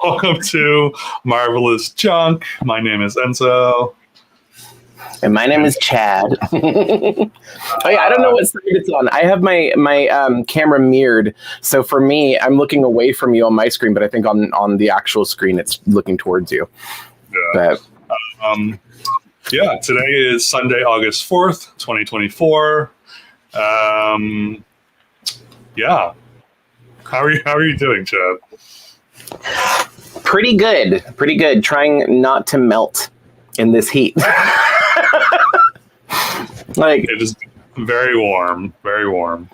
Welcome to Marvelous Junk. My name is Enzo. And my name is Chad. Oh yeah, I don't know what side it's on. I have my camera mirrored, so for me, I'm looking away from you on my screen, but I think on the actual screen, it's looking towards you. Yeah. Today is Sunday, August 4th, 2024. Yeah. How are you doing, Chad? Pretty good. Trying not to melt in this heat. Like, it is very warm.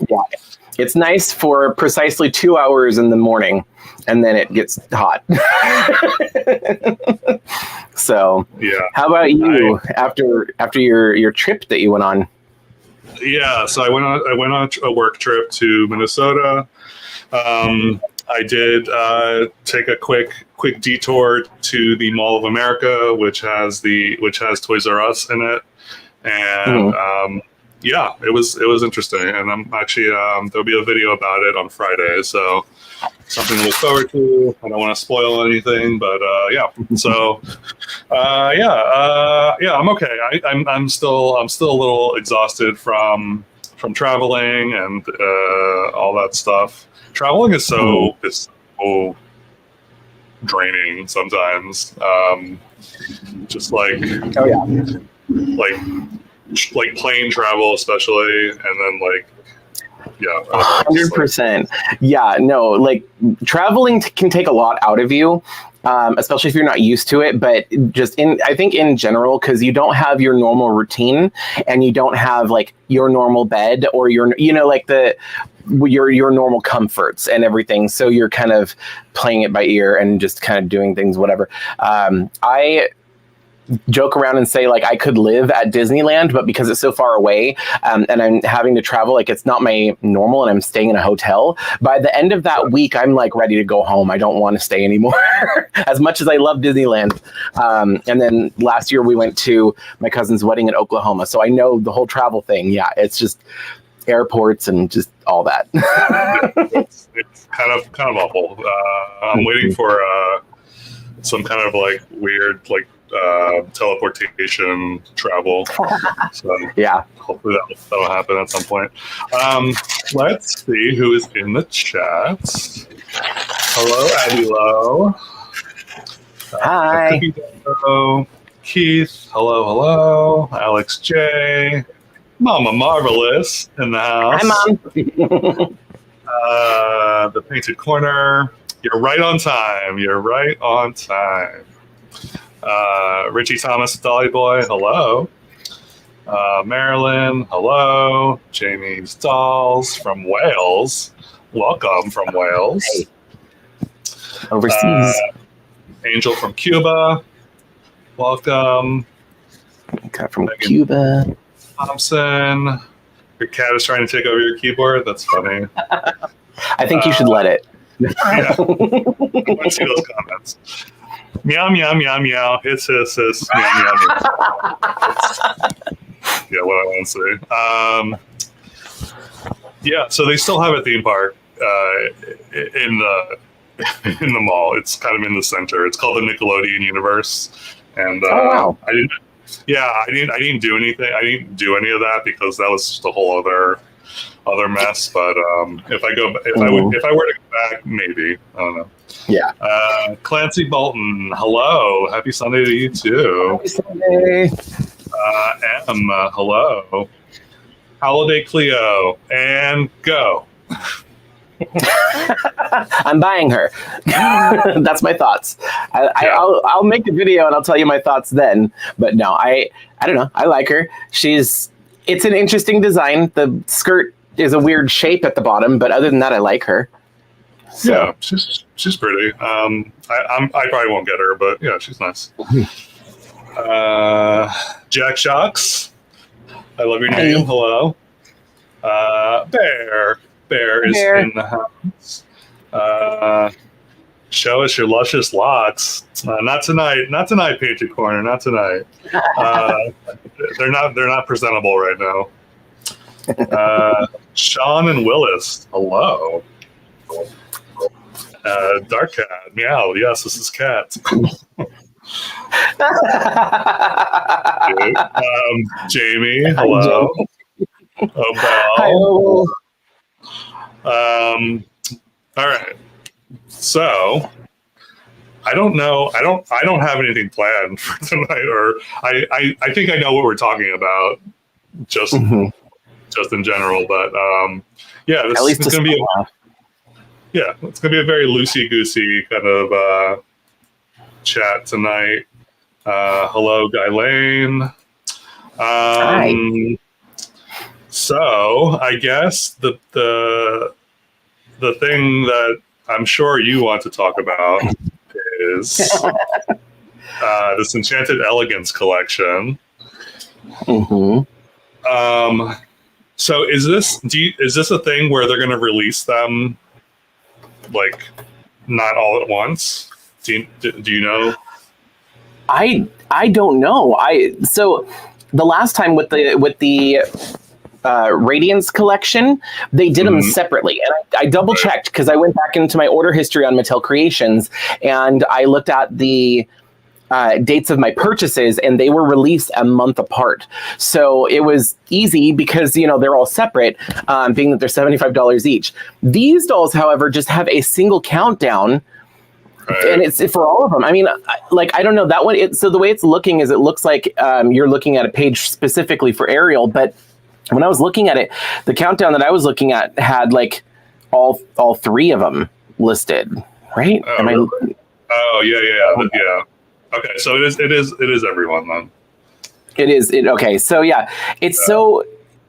Yeah. It's nice for precisely 2 hours in the morning, and then it gets hot. So, yeah. How about you after your trip that you went on? Yeah, so I went on a work trip to Minnesota. I did take a quick detour to the Mall of America, which has Toys R Us in it, and it was interesting. And I'm actually there'll be a video about it on Friday, so something to look forward to. I don't want to spoil anything, but So I'm okay. I'm still a little exhausted from traveling and all that stuff. Traveling is so draining sometimes. Just like like plane travel, especially, and then 100%. Yeah, no, like traveling can take a lot out of you. Especially if you're not used to it, but I think in general, because you don't have your normal routine and you don't have like your normal bed or your normal comforts and everything. So you're kind of playing it by ear and just kind of doing things, whatever. I joke around and say like I could live at Disneyland, but because it's so far away and I'm having to travel, like it's not my normal and I'm staying in a hotel, by the end of that week I'm like ready to go home. I don't want to stay anymore. As much as I love Disneyland. And then last year we went to my cousin's wedding in Oklahoma, so I know the whole travel thing. Yeah, it's just airports and just all that. it's kind of awful. I'm waiting for some kind of like weird teleportation travel. So yeah, hopefully that'll happen at some point. Let's see who is in the chat. Hello, Abilo. Hi. Hello, Keith. Hello. Alex J. Mama Marvelous in the house. Hi, Mom. The Painted Corner. You're right on time. Richie Thomas, Dolly Boy, hello. Marilyn, hello. Jamie's Dolls from Wales. Welcome from Wales. Hey. Overseas. Angel from Cuba. Welcome. Got from Megan Cuba. Thompson. Your cat is trying to take over your keyboard. That's funny. I think you should let it. Yeah. I want to see those comments. Meow, meow, meow, meow. Hiss, hiss, hiss. Meow, meow, meow. Yeah, what I want to say. So they still have a theme park in the mall. It's kind of in the center. It's called the Nickelodeon Universe. And wow. I didn't do anything. I didn't do any of that because that was just a whole other mess. But if I were to go back, maybe. I don't know. Yeah. Clancy Bolton, hello. Happy Sunday to you too. Happy Sunday. Em, hello. Holiday Cleo, and go. I'm buying her. That's my thoughts. I'll make a video and I'll tell you my thoughts then. But no, I don't know. I like her. It's an interesting design. The skirt is a weird shape at the bottom, but other than that, I like her. So. Yeah, she's pretty. I probably won't get her, but yeah, she's nice. Jack Shocks, I love your name. Hello. Bear is in the house. Show us your luscious locks. Not tonight, Patriot Corner. Not tonight. They're not presentable right now. Sean and Willis, hello. Dark Cat, meow. Yes, this is Cat. Jamie, hello. Hi, Belle. All right. So I don't know. I don't have anything planned for tonight, or I think I know what we're talking about, just in general. But yeah, this is going to be it's going to be a very loosey goosey kind of chat tonight. Hello, Guy Lane. Hi. So I guess the thing that I'm sure you want to talk about is this Enchanted Elegance collection. So is this a thing where they're going to release them like not all at once? Do you know? I don't know. So the last time with the Radiance collection, they did them separately, and I double checked because I went back into my order history on Mattel Creations and I looked at the dates of my purchases, and they were released a month apart. So it was easy because they're all separate, being that they're $75 each. These dolls, however, just have a single countdown. Right. And it's for all of them. I mean, I don't know that one. So the way it's looking is it looks like you're looking at a page specifically for Ariel, but when I was looking at it, the countdown that I was looking at had like all three of them listed, right? Oh, really? Yeah. Okay, so it is everyone then. It is. Okay, so yeah, it's so.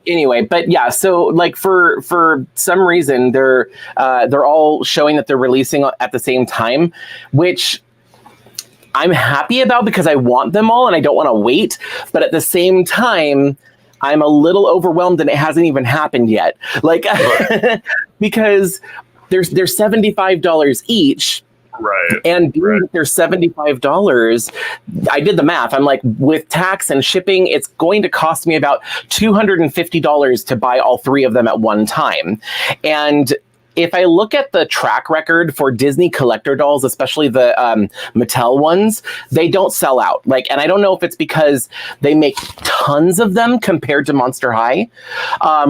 Anyway, but yeah, so like for some reason they're all showing that they're releasing at the same time, which I'm happy about because I want them all and I don't want to wait. But at the same time, I'm a little overwhelmed and it hasn't even happened yet. Like, because they're $75 each. Right. And being that they're $75, I did the math. I'm like, with tax and shipping, it's going to cost me about $250 to buy all three of them at one time. And if I look at the track record for Disney collector dolls, especially the Mattel ones, they don't sell out. And I don't know if it's because they make tons of them compared to Monster High,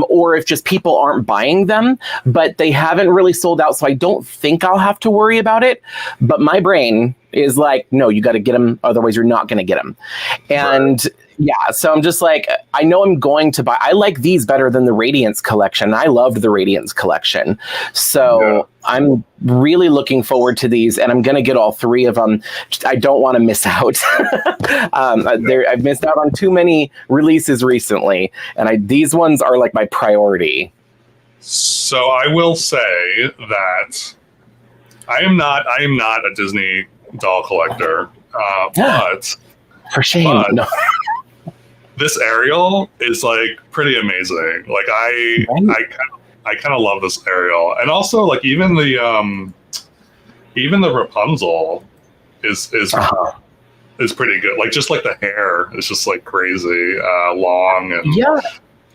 or if just people aren't buying them, but they haven't really sold out. So I don't think I'll have to worry about it. But my brain is like, no, you got to get them. Otherwise, you're not going to get them. And yeah, so I'm just like, I know I'm going to buy. I like these better than the Radiance collection. I loved the Radiance collection. So I'm really looking forward to these, and I'm going to get all three of them. I don't want to miss out. I've missed out on too many releases recently, and these ones are like my priority. So I will say that I am not a Disney doll collector, but for shame. No. This Ariel is like pretty amazing. Like I kind of love this Ariel, and also like even the Rapunzel is pretty good. Like just like the hair is just like crazy long and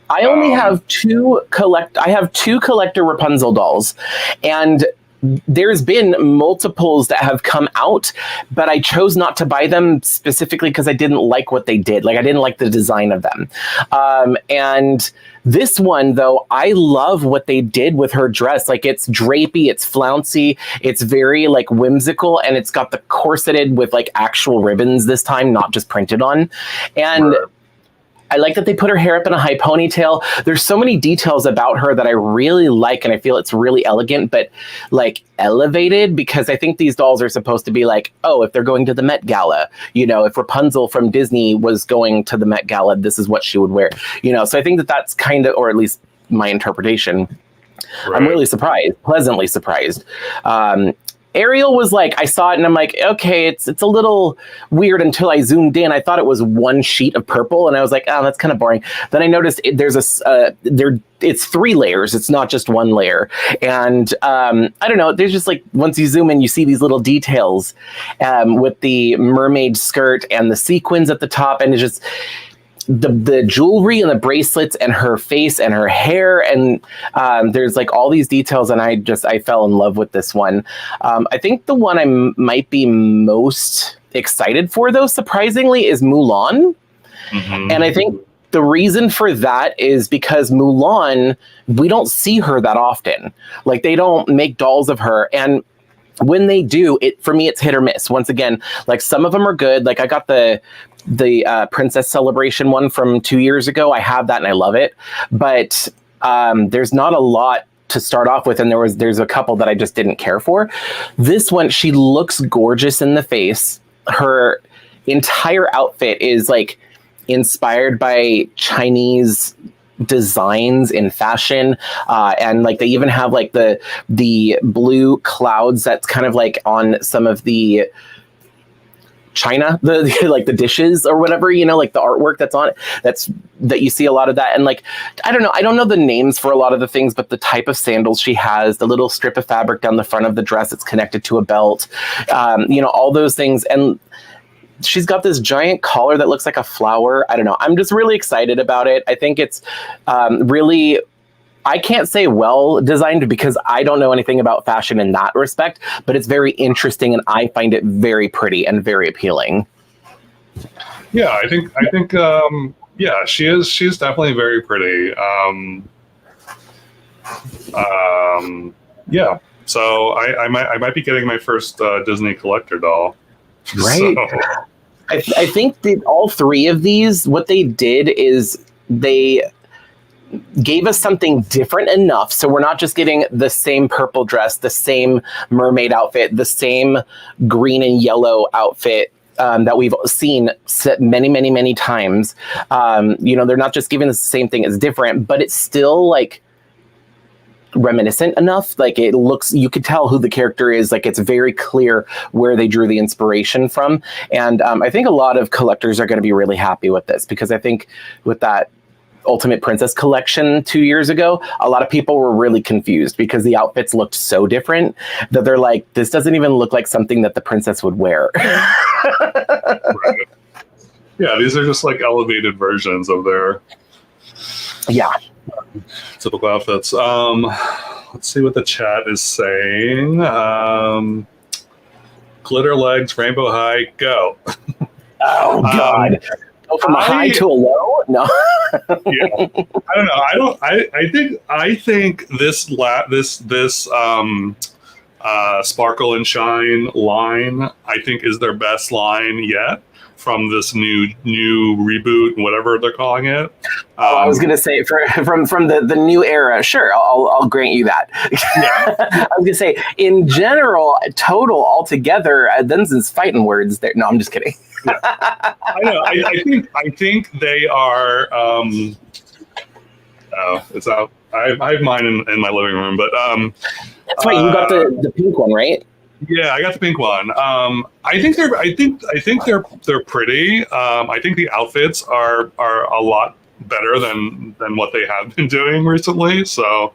I only have two collector Rapunzel dolls, and there's been multiples that have come out, but I chose not to buy them specifically because I didn't like what they did. Like I didn't like the design of them. And this one, though, I love what they did with her dress. Like it's drapey, it's flouncy, it's very like whimsical, and it's got the corseted with like actual ribbons this time, not just printed on. And I like that they put her hair up in a high ponytail. There's so many details about her that I really like, and I feel it's really elegant, but like elevated, because I think these dolls are supposed to be like, oh, if they're going to the Met Gala, if Rapunzel from Disney was going to the Met Gala, this is what she would wear, So I think that that's kind of, or at least my interpretation. I'm really pleasantly surprised. Ariel was like, I saw it and I'm like, okay, it's a little weird until I zoomed in. I thought it was one sheet of purple and I was like, oh, that's kind of boring. Then I noticed it's 3 layers. It's not just 1 layer. And I don't know, there's just like, once you zoom in, you see these little details with the mermaid skirt and the sequins at the top. And it's just, the jewelry and the bracelets and her face and her hair, and there's like all these details, and I fell in love with this one. I think the one I might be most excited for, though, surprisingly, is Mulan. And I think the reason for that is because Mulan, we don't see her that often. Like, they don't make dolls of her, and when they do, for me, it's hit or miss. Once again, like, some of them are good. Like, I got the Princess Celebration one from 2 years ago. I have that and I love it, but there's not a lot to start off with, and there's a couple that I just didn't care for. This one, she looks gorgeous in the face. Her entire outfit is like inspired by Chinese designs in fashion, and like they even have like the blue clouds that's kind of like on some of the china, the like the dishes or whatever, you know, like the artwork that's on it, that you see a lot of that. And like, I don't know the names for a lot of the things, but the type of sandals she has, the little strip of fabric down the front of the dress that's connected to a belt, you know, all those things. And she's got this giant collar that looks like a flower. I don't know. I'm just really excited about it. I think it's really, I can't say well designed because I don't know anything about fashion in that respect, but it's very interesting and I find it very pretty and very appealing. Yeah, I think yeah, she's definitely very pretty. Yeah. So I might be getting my first Disney collector doll. Right. So. I think that all three of these, what they did is they gave us something different enough. So we're not just getting the same purple dress, the same mermaid outfit, the same green and yellow outfit that we've seen many, many, many times. You know, they're not just giving us the same thing. It's different, but it's still like reminiscent enough. Like, it looks, you could tell who the character is. Like, it's very clear where they drew the inspiration from. And I think a lot of collectors are going to be really happy with this, because I think with that Ultimate Princess collection 2 years ago, a lot of people were really confused because the outfits looked so different that they're like, this doesn't even look like something that the princess would wear. Right. Yeah, these are just like elevated versions of their typical outfits. Let's see what the chat is saying. Glitter legs, rainbow high, go. Oh God. Go from a high to a low? No. Yeah. I don't know. I think this Sparkle and Shine line, I think, is their best line yet from this new reboot, whatever they're calling it. I was gonna say from the new era. Sure, I'll grant you that. Yeah. I was gonna say, in general, total altogether, Denzon's fighting words there. No, I'm just kidding. Yeah. I know. I think they are. It's out. I have mine in my living room, but that's right. You got the pink one, right? Yeah, I got the pink one. I think they're pretty. I think the outfits are a lot better than what they have been doing recently. So,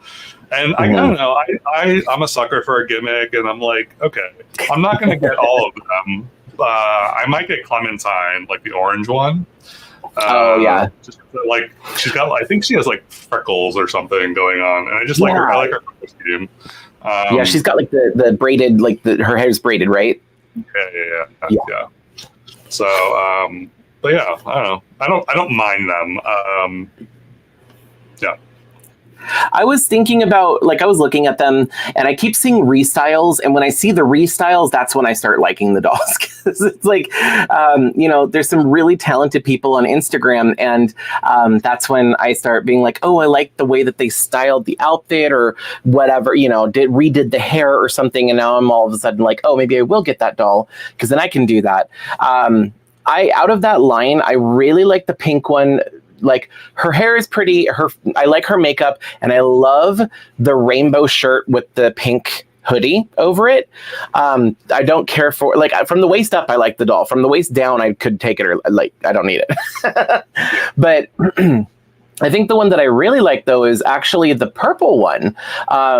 and I don't know. I'm a sucker for a gimmick, and I'm like, okay, I'm not going to get all of them. I might get Clementine, like the orange one. Oh yeah, just, like she's got, I think she has like freckles or something going on, and I just like her. I like her costume. Yeah, she's got like the braided, like her hair's braided, right? Yeah. So, but yeah, I don't know. I don't mind them. Yeah. I was thinking about, like, I was looking at them and I keep seeing restyles. And when I see the restyles, that's when I start liking the dolls. Because it's like, you know, there's some really talented people on Instagram. And that's when I start being like, oh, I like the way that they styled the outfit or whatever, you know, redid the hair or something. And now I'm all of a sudden like, oh, maybe I will get that doll because then I can do that. Out of that line, I really like the pink one. Like, her hair is pretty. I like her makeup, and I love the rainbow shirt with the pink hoodie over it. I don't care for, like, from the waist up, I like the doll. From the waist down, I could take it, or like, I don't need it. But I think the one that I really like, though, is actually the purple one,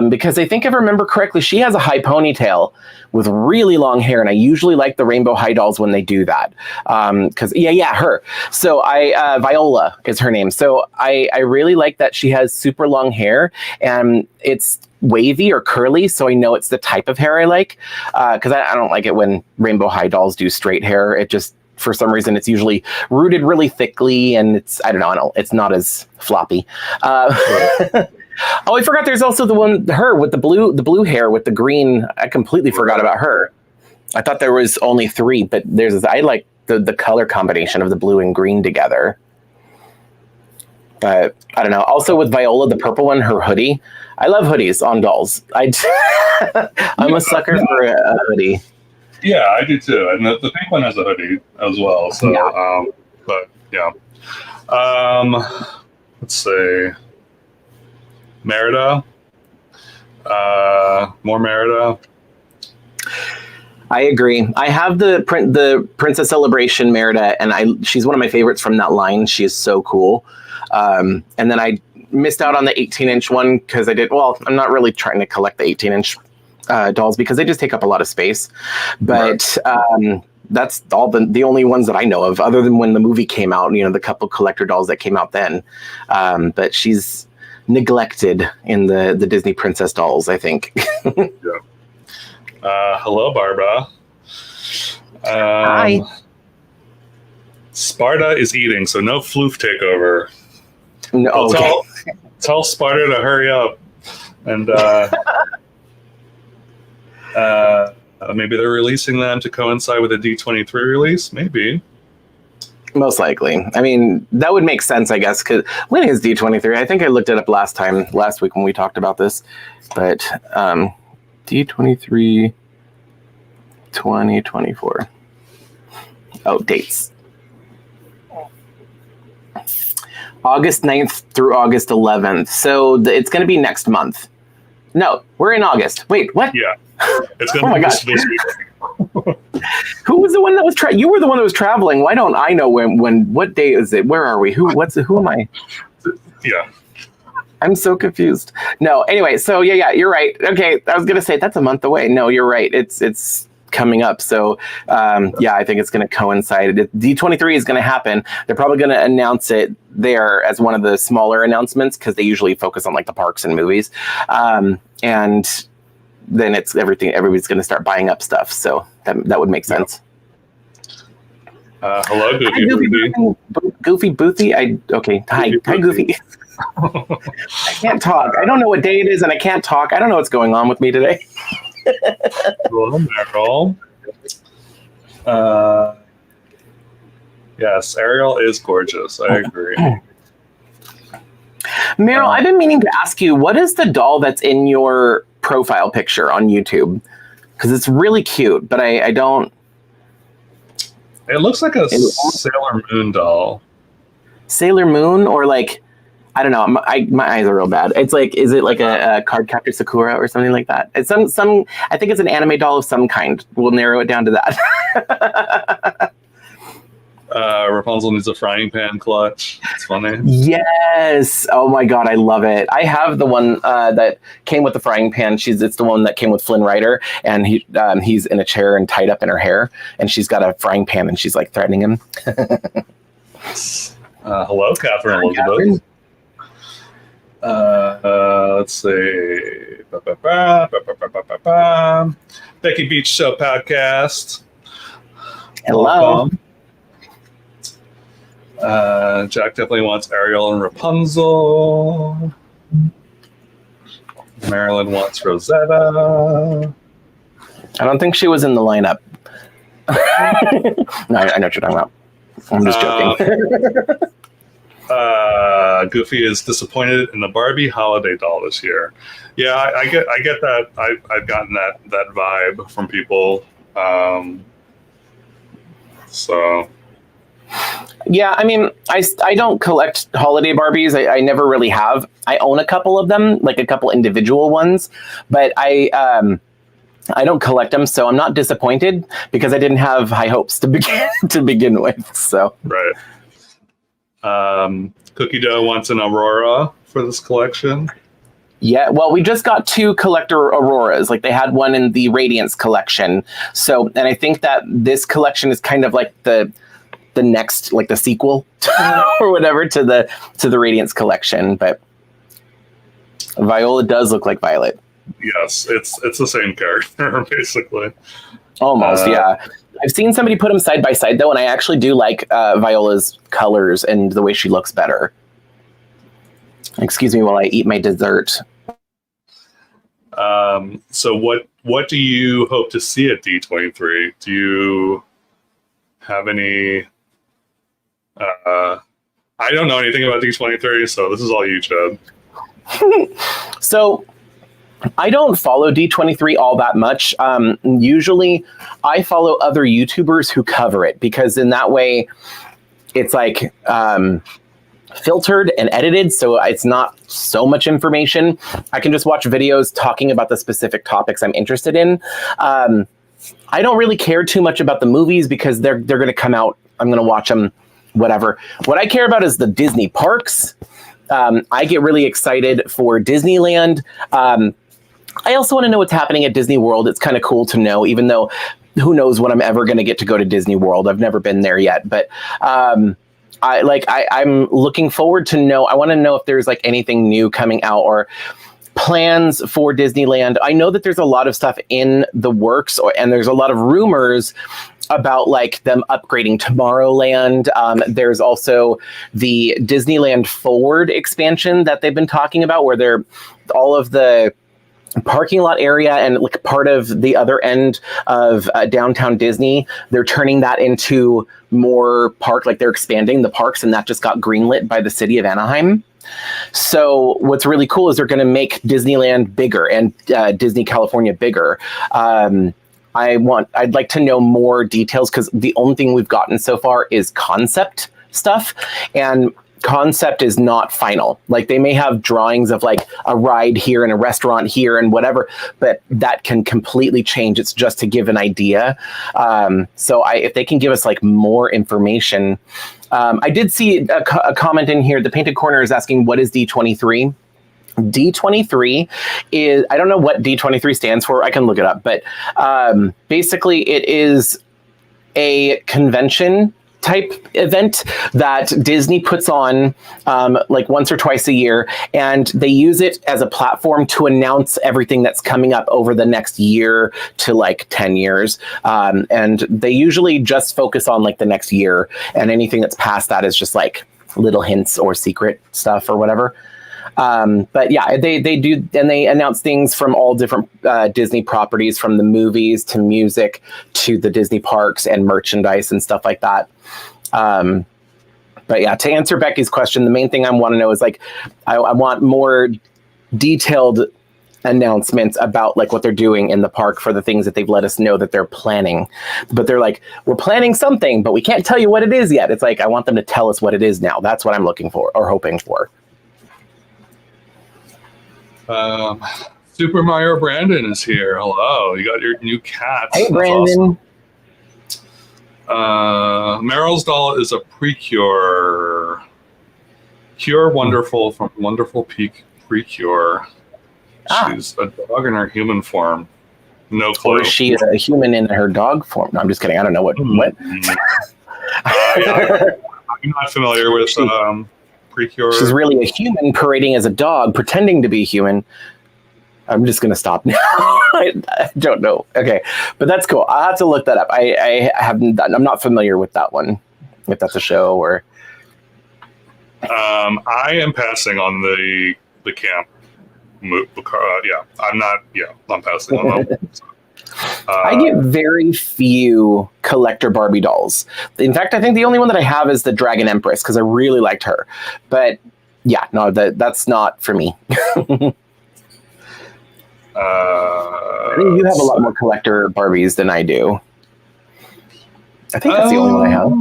because I think if I remember correctly, she has a high ponytail with really long hair, and I usually like the rainbow high dolls when they do that. Because her. So Viola is her name. So I really like that she has super long hair, and it's wavy or curly, so I know it's the type of hair I like. Because I don't like it when rainbow high dolls do straight hair. It just, for some reason, it's usually rooted really thickly, and it's it's not as floppy. Oh, I forgot. There's also her with the blue hair with the green. I completely forgot about her. I thought there was only 3, but I like the color combination of the blue and green together. But I don't know. Also with Viola, the purple one, her hoodie. I love hoodies on dolls. I'm a sucker for a hoodie. Yeah, I do too. And the pink one has a hoodie as well. So, yeah. But yeah. Let's see. Merida. More Merida. I agree. I have the Princess Celebration Merida, and she's one of my favorites from that line. She is so cool. And then I missed out on the 18-inch one because I'm not really trying to collect the 18-inch dolls because they just take up a lot of space. But that's all the only ones that I know of, other than when the movie came out, the couple collector dolls that came out then. But she's neglected in the Disney princess dolls, I think. Yeah. Hello, Barbara. Hi. Sparta is eating, so no floof takeover. No, okay. Tell Sparta to hurry up. And maybe they're releasing them to coincide with a D23 release. Maybe. Most likely. I mean, that would make sense, I guess, because when is D23? I think I looked it up last week when we talked about this. But D23 2024. Oh, dates. August 9th through August 11th. So it's going to be next month. No, we're in August. Wait, what? Yeah. It's going to be this week. Who was the one that was you were the one that was traveling. Why don't I know what day is it? Where are we? Who am I? Yeah. I'm so confused. No, anyway, so yeah, you're right. Okay, I was going to say that's a month away. No, you're right. It's coming up. So I think it's going to coincide. D23 is going to happen. They're probably going to announce it there as one of the smaller announcements because they usually focus on like the parks and movies. And then it's everybody's going to start buying up stuff. So that would make sense. Hello, Goofy Boothy. Goofy Boothy? Hi, Goofy. I can't talk. I don't know what day it is, and I can't talk. I don't know what's going on with me today. Hello, Meryl. Yes, Ariel is gorgeous. I agree. Meryl, I've been meaning to ask you, what is the doll that's in your profile picture on YouTube? Because it's really cute, but I don't... It looks like a Sailor Moon doll. Sailor Moon, or like... I don't know. My eyes are real bad. It's like, is it like a Cardcaptor Sakura or something like that? It's some. I think it's an anime doll of some kind. We'll narrow it down to that. Rapunzel needs a frying pan clutch. It's funny. Yes. Oh my god, I love it. I have the one that came with the frying pan. It's the one that came with Flynn Rider, and he's in a chair and tied up in her hair, and she's got a frying pan, and she's like threatening him. Hello, Catherine Elizabeth. Let's see. Becky Beach Show podcast. Hello. Jack definitely wants Ariel and Rapunzel. Marilyn wants Rosetta. I don't think she was in the lineup. No, I know what you're talking about. I'm just joking. Goofy is disappointed in the Barbie holiday doll this year. Yeah, I get that. I've gotten that vibe from people. So yeah, I mean, I don't collect holiday Barbies. I never really have. I own a couple of them, like a couple individual ones, but I don't collect them, so I'm not disappointed because I didn't have high hopes to begin with. So right. Cookie Dough wants an Aurora for this collection. Yeah, well, we just got 2 collector Auroras. Like they had one in the Radiance collection. So, and I think that this collection is kind of like the next, like the sequel or whatever to the Radiance collection. But Viola does look like Violet. Yes, it's the same character basically. Almost, yeah. I've seen somebody put them side by side though, and I actually do like Viola's colors and the way she looks better. Excuse me while I eat my dessert. So what do you hope to see at D23? Do you have any? I don't know anything about D23, so this is all you, Chad. So I don't follow D23 all that much. Usually I follow other YouTubers who cover it because in that way it's like filtered and edited, so it's not so much information. I can just watch videos talking about the specific topics I'm interested in. I don't really care too much about the movies because they're going to come out. I'm going to watch them, whatever. What I care about is the Disney parks. I get really excited for Disneyland. I also want to know what's happening at Disney World. It's kind of cool to know, even though who knows when I'm ever going to get to go to Disney World. I've never been there yet, but I'm looking forward to know. I want to know if there's like anything new coming out or plans for Disneyland. I know that there's a lot of stuff in the works, and there's a lot of rumors about like them upgrading Tomorrowland. There's also the Disneyland Forward expansion that they've been talking about, where they're all of the parking lot area and like part of the other end of downtown Disney, they're turning that into more park, like they're expanding the parks, and that just got greenlit by the city of Anaheim. So what's really cool is they're going to make Disneyland bigger and Disney California bigger. I'd like to know more details because the only thing we've gotten so far is concept stuff, and concept is not final. Like they may have drawings of like a ride here and a restaurant here and whatever, but that can completely change. It's just to give an idea. So if they can give us like more information. I did see a comment in here. The Painted Corner is asking, what is D23? D23 is, I don't know what D23 stands for. I can look it up, but basically it is a convention type event that Disney puts on like once or twice a year, and they use it as a platform to announce everything that's coming up over the next year to like 10 years. And they usually just focus on like the next year, and anything that's past that is just like little hints or secret stuff or whatever. But yeah, they do, and they announce things from all different Disney properties, from the movies to music to the Disney parks and merchandise and stuff like that. But yeah, to answer Becky's question, the main thing I want to know is like, I want more detailed announcements about like what they're doing in the park for the things that they've let us know that they're planning. But they're like, we're planning something, but we can't tell you what it is yet. It's like, I want them to tell us what it is now. That's what I'm looking for or hoping for. Super Mario Brandon is here. Hello, you got your new cat. Hey, Brandon. Awesome. Meryl's doll is a Precure. Pure Wonderful from Wonderful Peak Precure. She's a dog in her human form. No clue. Or is she a human in her dog form? No, I'm just kidding. I don't know what. Yeah, I'm not familiar with Precure. She's really a human parading as a dog, pretending to be human. I'm just going to stop now. I don't know. Okay, but that's cool. I'll have to look that up. I'm not familiar with that one, if that's a show or. I am passing on the camp. I'm not. Yeah, I'm passing on them. I get very few collector Barbie dolls. In fact, I think the only one that I have is the Dragon Empress because I really liked her. But yeah, no, that's not for me. I think you have a lot more collector Barbies than I do. I think that's the only one I have.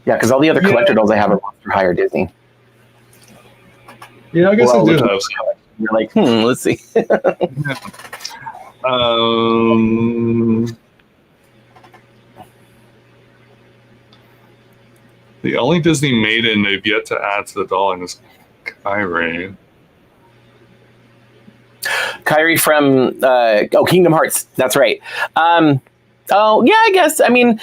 Yeah, because all the other collector dolls I have are Monster High or Disney. Yeah, I guess I do have. You're like, let's see. The only Disney maiden they've yet to add to the doll line is Kyrie. Kyrie from Kingdom Hearts. That's right. Oh yeah, I guess. I mean,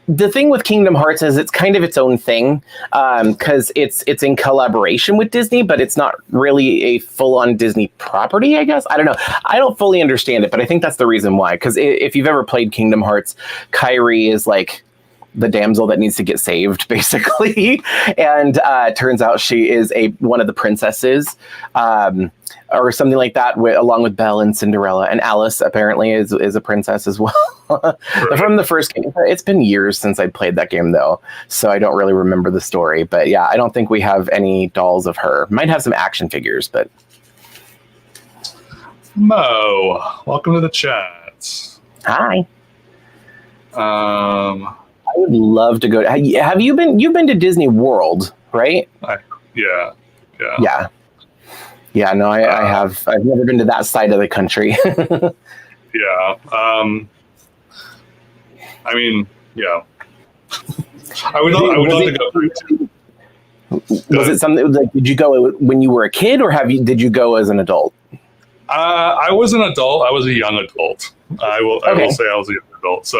the thing with Kingdom Hearts is it's kind of its own thing because it's in collaboration with Disney, but it's not really a full-on Disney property, I guess. I don't know. I don't fully understand it, but I think that's the reason why. Because if you've ever played Kingdom Hearts, Kyrie is like the damsel that needs to get saved, basically. And turns out she is one of the princesses. Or something like that, along with Belle and Cinderella, and Alice apparently is a princess as well. Right. From the first game. It's been years since I played that game though, so I don't really remember the story. But yeah, I don't think we have any dolls of her. Might have some action figures, but Mo, welcome to the chat. Hi. I would love to go. Have you been? You've been to Disney World, right? Yeah. Yeah, no, I have. I've never been to that side of the country. Yeah. I mean, yeah. I would love to go through too. Was it something like, did you go when you were a kid, or did you go as an adult? I was an adult. I was a young adult. I will say I was a young adult. So,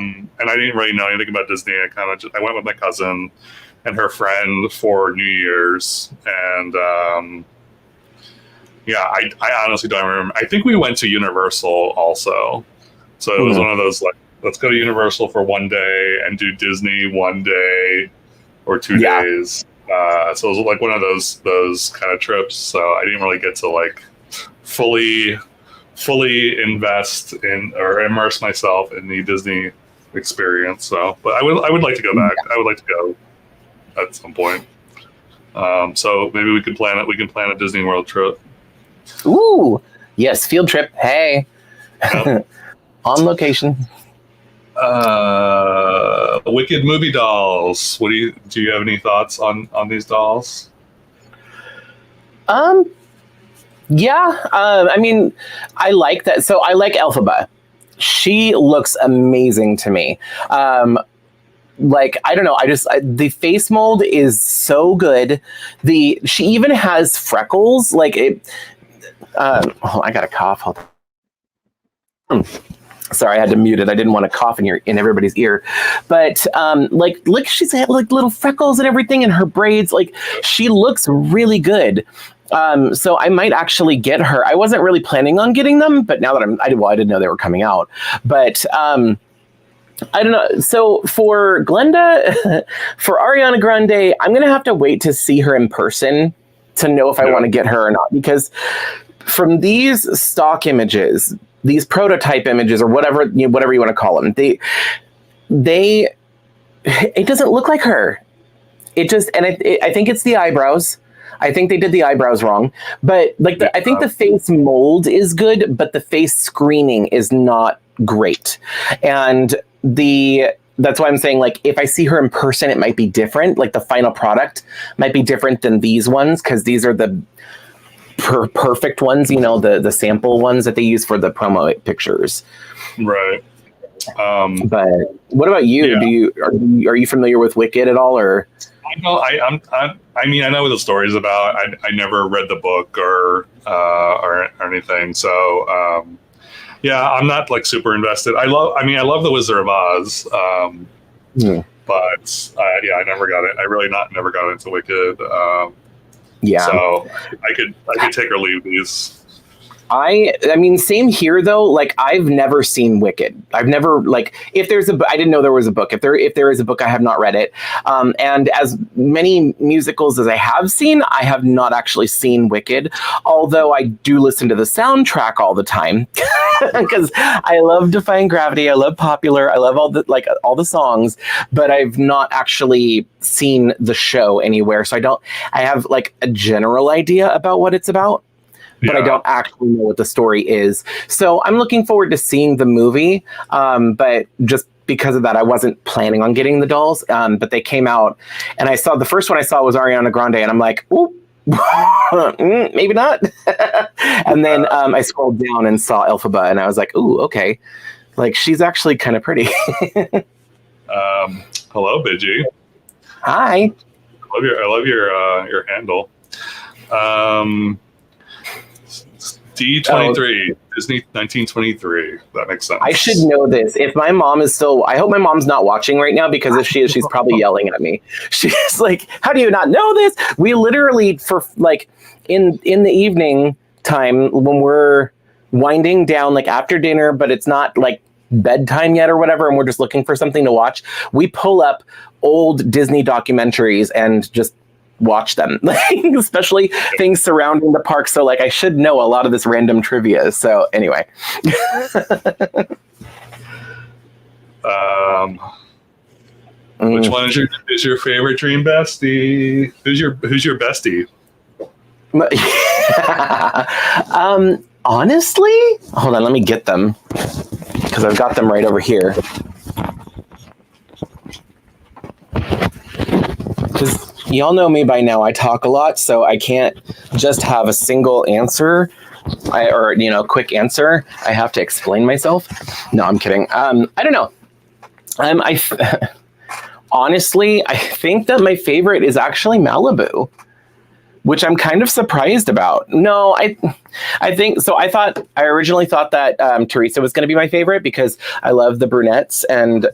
and I didn't really know anything about Disney. I went with my cousin and her friend for New Year's, and yeah, I honestly don't remember. I think we went to Universal also. So it was one of those, like, let's go to Universal for one day and do Disney one day or 2 days. So it was like one of those kind of trips. So I didn't really get to like fully invest in or immerse myself in the Disney experience. So, but I would like to go back. I would like to go at some point. So maybe we can plan it. We can plan a Disney World trip. Ooh, yes, field trip. Hey, Yep. On location. Wicked movie dolls. Do you have any thoughts on these dolls? Yeah. I mean, I like that. So I like Elphaba. She looks amazing to me. Like, I don't know. The face mold is so good. She even has freckles. Like it. I got a cough. Hold on. Sorry, I had to mute it. I didn't want to cough in everybody's ear. But look, she's had like little freckles and everything in her braids. Like, she looks really good. So I might actually get her. I wasn't really planning on getting them, but now that I didn't know they were coming out. But I don't know. So for Glenda, for Ariana Grande, I'm gonna have to wait to see her in person to know if I want to get her or not, because from these stock images, these prototype images, or whatever you want to call them, it doesn't look like her. It just, and I think it's the eyebrows. I think they did the eyebrows wrong, but I think the face mold is good, but the face screening is not great. And that's why I'm saying, like, if I see her in person, it might be different. Like, the final product might be different than these ones, because these are the perfect ones, the sample ones that they use for the promo pictures. Right. But what about you? Yeah. Are you familiar with Wicked at all, or? I mean, I know what the story is about. I never read the book or anything. So, yeah, I'm not like super invested. I love The Wizard of Oz. But I never got it. I really never got into Wicked. Yeah. So I could take or leave these. I mean, same here though. Like, I've never seen Wicked. I've never, like, if there's I didn't know there was a book. If there is a book, I have not read it. And as many musicals as I have seen, I have not actually seen Wicked. Although I do listen to the soundtrack all the time because I love Defying Gravity. I love Popular. I love all the songs, but I've not actually seen the show anywhere. So I have like a general idea about what it's about, but I don't actually know what the story is. So I'm looking forward to seeing the movie. But just because of that, I wasn't planning on getting the dolls. But they came out, and the first one I saw was Ariana Grande, and I'm like, ooh, maybe not. And then I scrolled down and saw Elphaba, and I was like, ooh, okay. Like, she's actually kind of pretty. Hello, Bidgie. Hi. I love your handle. D23 Disney 1923. That makes sense. I should know this. If my mom is still, I hope my mom's not watching right now, because if she is, she's probably yelling at me. She's like, "How do you not know this?" We literally, for like in the evening time when we're winding down, like after dinner, but it's not like bedtime yet or whatever, and we're just looking for something to watch, we pull up old Disney documentaries and just watch them, especially things surrounding the park. So like I should know a lot of this random trivia. So anyway. Which one is your favorite dream bestie? Who's your bestie? Honestly, hold on, let me get them, because I've got them right over here. Because y'all know me by now, I talk a lot, so I can't just have a single answer, or quick answer. I have to explain myself. No, I'm kidding. I don't know. Honestly, I think that my favorite is actually Malibu, which I'm kind of surprised about. No, I think so. I originally thought that Teresa was going to be my favorite because I love the brunettes and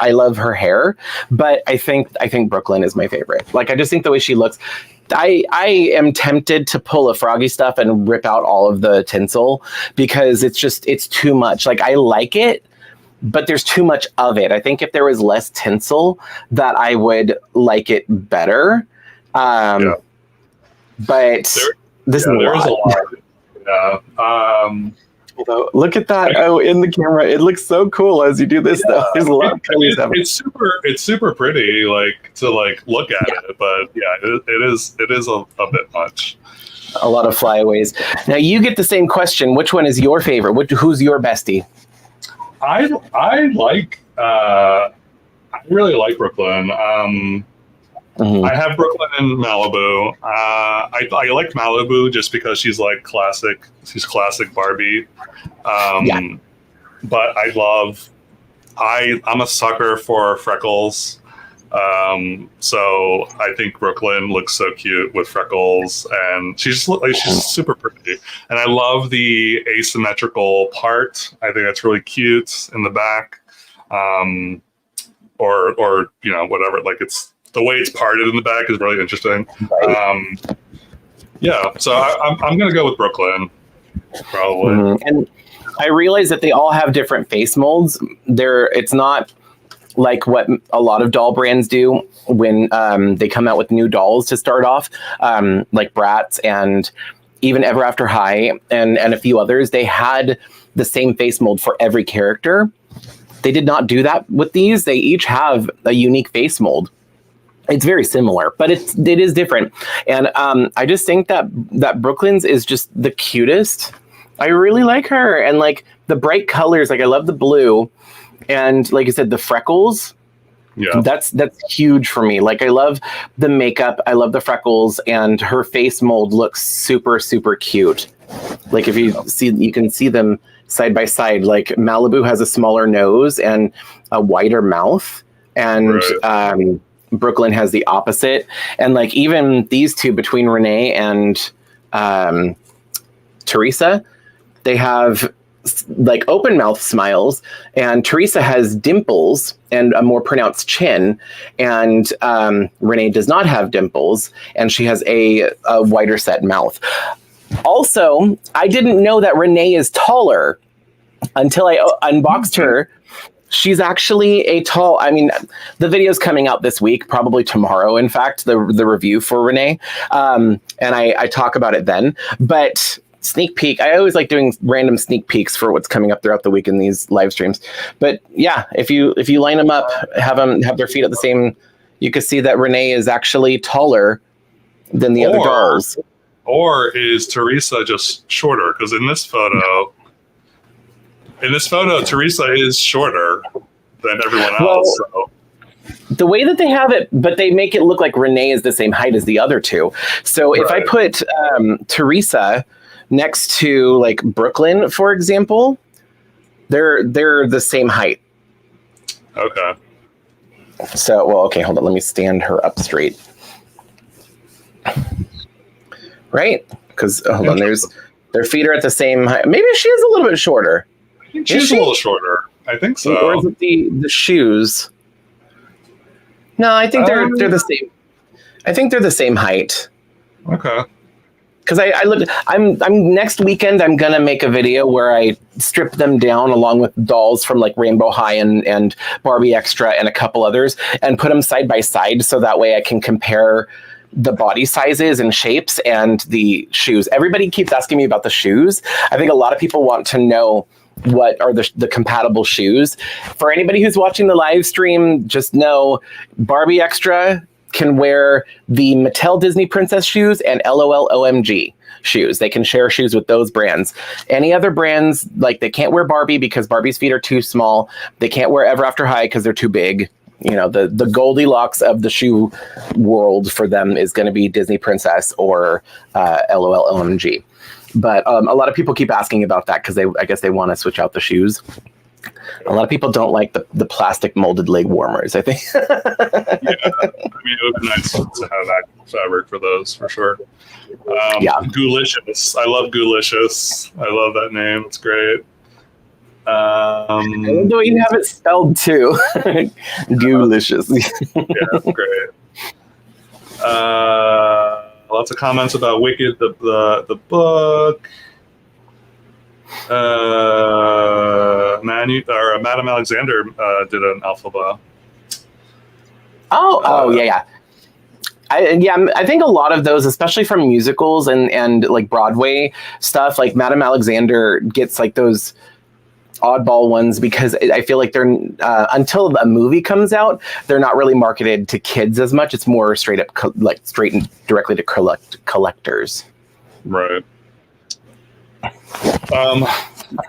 I love her hair, but I think Brooklyn is my favorite. Like, I just think the way she looks. I am tempted to pull a Froggy stuff and rip out all of the tinsel because it's too much. Like, I like it, but there's too much of it. I think if there was less tinsel, that I would like it better. But this is a lot. Yeah. Look at that! Oh, in the camera, it looks so cool as you do this. Though there's a lot of colors. It's super pretty, like to look at it. But yeah, it is a bit much. A lot of flyaways. Now you get the same question. Which one is your favorite? Who's your bestie? I really like Brooklyn. I have Brooklyn and Malibu. I like Malibu just because she's like classic. She's classic Barbie. But I'm a sucker for freckles. So I think Brooklyn looks so cute with freckles, and she's super pretty. And I love the asymmetrical part. I think that's really cute in the back. Or whatever. Like, it's the way it's parted in the back is really interesting. So I'm gonna go with Brooklyn, probably. And I realize that they all have different face molds. It's not like what a lot of doll brands do when they come out with new dolls to start off, like Bratz and even Ever After High and a few others. They had the same face mold for every character. They did not do that with these. They each have a unique face mold. It's very similar, but it is different. And I just think that Brooklyn's is just the cutest. I really like her. And like the bright colors, like I love the blue. And like I said, the freckles, that's huge for me. Like, I love the makeup. I love the freckles, and her face mold looks super, super cute. Like, if you can see them side by side. Like, Malibu has a smaller nose and a wider mouth, and Brooklyn has the opposite. And like, even these two, between Renee and Teresa, they have like open mouth smiles, and Teresa has dimples and a more pronounced chin, and Renee does not have dimples, and she has a wider set mouth. Also, I didn't know that Renee is taller until I unboxed her. She's actually a tall, I mean, the video's coming out this week, probably tomorrow, in fact, the review for Renee. And I talk about it then. But sneak peek, I always like doing random sneak peeks for what's coming up throughout the week in these live streams. But yeah, if you line them up, have their feet at the same, you can see that Renee is actually taller than the other dolls. Or is Teresa just shorter? Because in this photo, Teresa is shorter than everyone else. So. The way that they have it, but they make it look like Renee is the same height as the other two. So if I put Teresa next to like Brooklyn, for example, they're the same height. Okay. So, well, okay, hold on. Let me stand her up straight. Right? Because, hold on, their feet are at the same height. Maybe she is a little bit shorter. I think she's a little shorter. I think so. Or is it the shoes? No, I think they're the same. I think they're the same height. Okay. Because I'm next weekend I'm gonna make a video where I strip them down along with dolls from like Rainbow High and Barbie Extra and a couple others and put them side by side so that way I can compare the body sizes and shapes and the shoes. Everybody keeps asking me about the shoes. I think a lot of people want to know what are the compatible shoes. For anybody who's watching the live stream, just know Barbie Extra can wear the Mattel Disney Princess shoes and LOL OMG shoes. They can share shoes with those brands. Any other brands, like they can't wear Barbie because Barbie's feet are too small. They can't wear Ever After High because they're too big. You know, the Goldilocks of the shoe world for them is going to be Disney Princess or LOL OMG. But a lot of people keep asking about that because I guess they want to switch out the shoes. A lot of people don't like the plastic molded leg warmers, I think. Yeah, I mean, it would be nice to have that fabric for those, for sure. Yeah. Goolicious. I love Goolicious. I love that name. It's great. Even though you have it spelled too. Goolicious. Yeah, that's great. Lots of comments about Wicked, the book. Madame Alexander did an alphaba. Yeah. I think a lot of those, especially from musicals and like Broadway stuff, like Madame Alexander gets like those oddball ones because I feel like they're until a movie comes out, they're not really marketed to kids as much. It's more straight and directly to collectors. Right.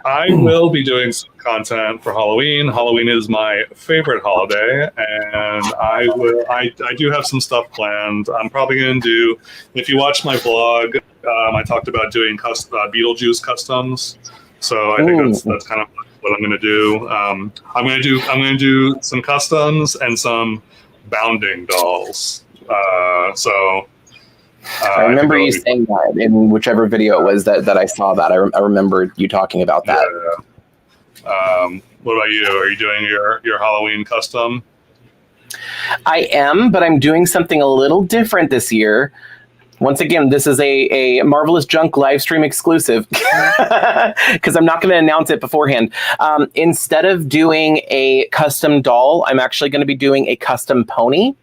I will be doing some content for Halloween. Halloween is my favorite holiday, and I do have some stuff planned. I'm probably going to do, if you watch my vlog, I talked about doing Beetlejuice customs. So I think that's kind of what I'm going to do. I'm going to do some customs and some bounding dolls. I remember you saying that in whichever video it was that I saw that. I remember you talking about that. Yeah. What about you? Are you doing your Halloween custom? I am, but I'm doing something a little different this year. Once again, this is a Marvelous Junk live stream exclusive because I'm not going to announce it beforehand. Instead of doing a custom doll, I'm actually going to be doing a custom pony.